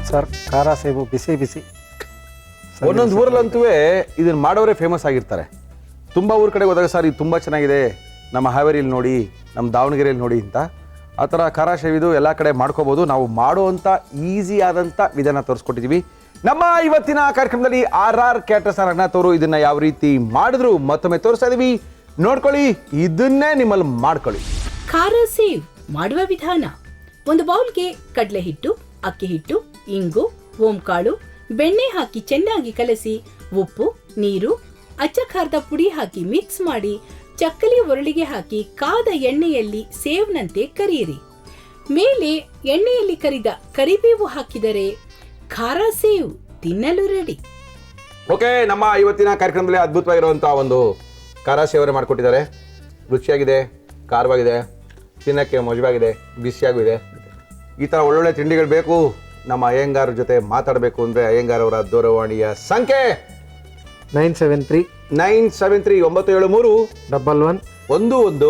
B: ಸರ್ ಖಾರ ಸೇಬು ಬಿಸಿ ಬಿಸಿ.
A: ಒಂದೊಂದು ಊರಲ್ಲಂತೂ ಇದನ್ನ ಮಾಡೋರೇ ಫೇಮಸ್ ಆಗಿರ್ತಾರೆ. ತುಂಬ ಊರ ಕಡೆ ಹೋದಾಗ ಸರ್ ಇದು ತುಂಬ ಚೆನ್ನಾಗಿದೆ, ನಮ್ಮ ಹಾವೇರಿಯಲ್ಲಿ ನೋಡಿ, ನಮ್ಮ ದಾವಣಗೆರೆಯಲ್ಲಿ ನೋಡಿ ಅಂತ. ಆ ಥರ ಖಾರ ಶೇವಿದು ಎಲ್ಲ ಕಡೆ ಮಾಡ್ಕೋಬೋದು. ನಾವು ಮಾಡುವಂಥ ಈಸಿ ಆದಂಥ ವಿಧಾನ ತೋರಿಸ್ಕೊಟ್ಟಿದ್ದೀವಿ. ನಮ್ಮ ಇವತ್ತಿನ ಕಾರ್ಯಕ್ರಮದಲ್ಲಿ RR ಕ್ಯಾಟರ್ಸ್ ರಂಗನಾಥ್ ಅವರು ಇದನ್ನು ಯಾವ ರೀತಿ ಮಾಡಿದ್ರು ಮತ್ತೊಮ್ಮೆ ತೋರಿಸ್ತಾ ಇದ್ದೀವಿ, ನೋಡ್ಕೊಳ್ಳಿ. ಇದನ್ನೇ ನಿಮ್ಮಲ್ಲಿ ಮಾಡ್ಕೊಳ್ಳಿ.
C: ಖಾರ ಸೇವ್ ಮಾಡುವ ವಿಧಾನ: ಒಂದು ಬೌಲ್ಗೆ ಕಡಲೆ ಹಿಟ್ಟು, ಅಕ್ಕಿ ಹಿಟ್ಟು, ಇಂಗು, ಓಂಕಾಳು, ಬೆಣ್ಣೆ ಹಾಕಿ ಚೆನ್ನಾಗಿ ಕಲಸಿ, ಉಪ್ಪು, ನೀರು, ಅಚ್ಚ ಖಾರದ ಪುಡಿ ಹಾಕಿ ಮಿಕ್ಸ್ ಮಾಡಿ, ಚಕ್ಕಲಿ ಒರಳಿಗೆ ಹಾಕಿ ಕಾದ ಎಣ್ಣೆಯಲ್ಲಿ ಸೇವ್ನಂತೆ ಕರಿಯಿರಿ. ಮೇಲೆ ಎಣ್ಣೆಯಲ್ಲಿ ಕರಿದ ಕರಿಬೇವು ಹಾಕಿದರೆ ಖಾರ ಸೇವ್ ತಿನ್ನಲು ರೆಡಿ.
A: ಓಕೆ, ನಮ್ಮ ಇವತ್ತಿನ ಕಾರ್ಯಕ್ರಮದಲ್ಲಿ ಅದ್ಭುತವಾಗಿರುವಂಥ ಒಂದು ಖಾರ ಸೇವನೆ ಮಾಡಿಕೊಟ್ಟಿದ್ದಾರೆ. ರುಚಿಯಾಗಿದೆ, ಖಾರವಾಗಿದೆ, ತಿನ್ನಕ್ಕೆ ಮಜವಾಗಿದೆ, ಬಿಸಿಯಾಗಿದೆ. ಈ ಥರ ಒಳ್ಳೊಳ್ಳೆ ತಿಂಡಿಗಳು ಬೇಕು. ನಮ್ಮ ಅಯ್ಯಂಗಾರ್ ಜೊತೆ ಮಾತಾಡಬೇಕು ಅಂದರೆ ಅಯ್ಯಂಗಾರ್ ಅವರ ದೂರವಾಣಿಯ ಸಂಖ್ಯೆ
B: 973
A: 973 973
B: 11
A: 11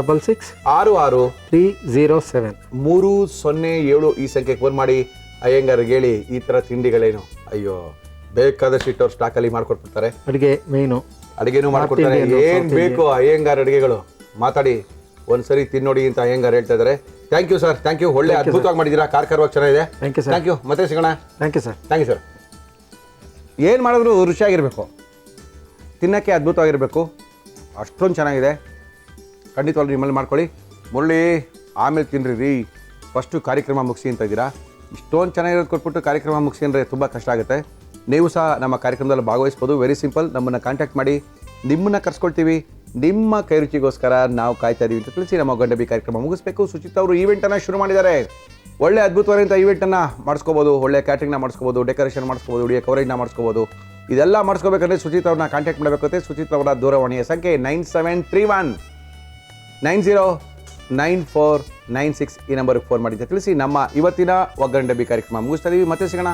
B: 66
A: 66
B: 307
A: 307 ಈ ಸಂಖ್ಯೆಗೆ ಫೋನ್ ಮಾಡಿ ಅಯ್ಯಂಗಾರ್ಗೆ ಹೇಳಿ ಈ ಥರ ತಿಂಡಿಗಳೇನು. ಅಯ್ಯೋ, ಬೇಕಾದಷ್ಟು ಇಟ್ಟವ್ರು ಸ್ಟಾಕಲ್ಲಿ ಮಾಡ್ಕೊಟ್ಬಿಡ್ತಾರೆ. ಅಡುಗೆನೂ ಮಾಡ್ಕೊಡ್ತಾರೆ. ಏನು ಬೇಕು ಅಯ್ಯಂಗಾರ್ ಅಡುಗೆಗಳು ಮಾತಾಡಿ ಒಂದ್ಸರಿ ತಿನ್ನೋಡಿ ಅಂತ ಅಯ್ಯಂಗಾರ್ ಹೇಳ್ತಾ ಇದ್ದಾರೆ. Thank you sir, thank you. ಒಳ್ಳೆ ಅದ್ಭುತವಾಗಿ ಮಾಡಿದ್ದೀರಾ, ಖಾರವಾಗಿ ಚೆನ್ನಾಗಿದೆ. Thank you. ಮತ್ತೆ ಸಿಗೋಣ.
B: Thank you sir.
A: Thank you sir. ಏನು ಮಾಡಿದ್ರು ರುಚಿಯಾಗಿರಬೇಕು, ತಿನ್ನೋಕ್ಕೆ ಅದ್ಭುತವಾಗಿರಬೇಕು. ಅಷ್ಟೊಂದು ಚೆನ್ನಾಗಿದೆ. ಖಂಡಿತವಾಗ್ಲೂ ನಿಮ್ಮಲ್ಲಿ ಮಾಡ್ಕೊಳ್ಳಿ. ಮುರಳಿ ಆಮೇಲೆ ತಿನ್ನಿರಿ ರೀ, ಫಸ್ಟು ಕಾರ್ಯಕ್ರಮ ಮುಗಿಸಿ ಅಂತ ಇದ್ದೀರಾ. ಇಷ್ಟೊಂದು ಚೆನ್ನಾಗಿರೋದು ಕೊಟ್ಬಿಟ್ಟು ಕಾರ್ಯಕ್ರಮ ಮುಗಿಸಿ ಅಂದರೆ ತುಂಬ ಕಷ್ಟ ಆಗುತ್ತೆ. ನೀವು ಸಹ ನಮ್ಮ ಕಾರ್ಯಕ್ರಮದಲ್ಲಿ ಭಾಗವಹಿಸ್ಬೋದು. ವೆರಿ ಸಿಂಪಲ್, ನಮ್ಮನ್ನು ಕಾಂಟ್ಯಾಕ್ಟ್ ಮಾಡಿ, ನಿಮ್ಮನ್ನು ಕರ್ಸ್ಕೊಳ್ತೀವಿ. ನಿಮ್ಮ ಕೈ ರುಚಿಗೋಸ್ಕರ ನಾವು ಕಾಯ್ತಾ ಇದ್ದೀವಿ ಅಂತ ತಿಳಿಸಿ ನಮ್ಮ ಗಂಡ ಬಿ ಕಾರ್ಯಕ್ರಮ ಮುಗಿಸ್ಬೇಕು. ಸುಚಿತ್ ಅವರು ಈವೆಂಟನ್ನು ಶುರು ಮಾಡಿದ್ದಾರೆ. ಒಳ್ಳೆ ಅದ್ಭುತವಾದಂಥ ಈವೆಂಟನ್ನು ಮಾಡಿಸ್ಕೋಬೋದು, ಒಳ್ಳೆ ಕ್ಯಾಟ್ರಿಂಗ್ನ ಮಾಡಿಸ್ಕೋಬೋದು, ಡೆಕೋರೇಷನ್ ಮಾಡಿಸ್ಕೋಬೋದು, ವಿಡಿಯೋ ಕವರೇಜ್ನ ಮಾಡಿಸ್ಕೋಬೋದು. ಇದೆಲ್ಲ ಮಾಡಿಸ್ಕೋಬೇಕಂದ್ರೆ ಸುಚಿತ್ ಅವ್ರನ್ನ ಕಾಂಟ್ಯಾಕ್ಟ್ ಮಾಡಬೇಕಾಗುತ್ತೆ. ಸುಚಿತ್ ಅವರ ದೂರವಾಣಿಯ ಸಂಖ್ಯೆ 9731 909496 ಈ ನಂಬರ್ಗೆ ಫೋನ್ ಮಾಡಿ ತಿಳಿಸಿ. ನಮ್ಮ ಇವತ್ತಿನ ಒಗ್ಗರಣೆ ಡಬ್ಬಿ ಕಾರ್ಯಕ್ರಮ ಮುಗಿಸ್ತಾ ಇದ್ದೀವಿ. ಮತ್ತೆ ಸಿಗೋಣ.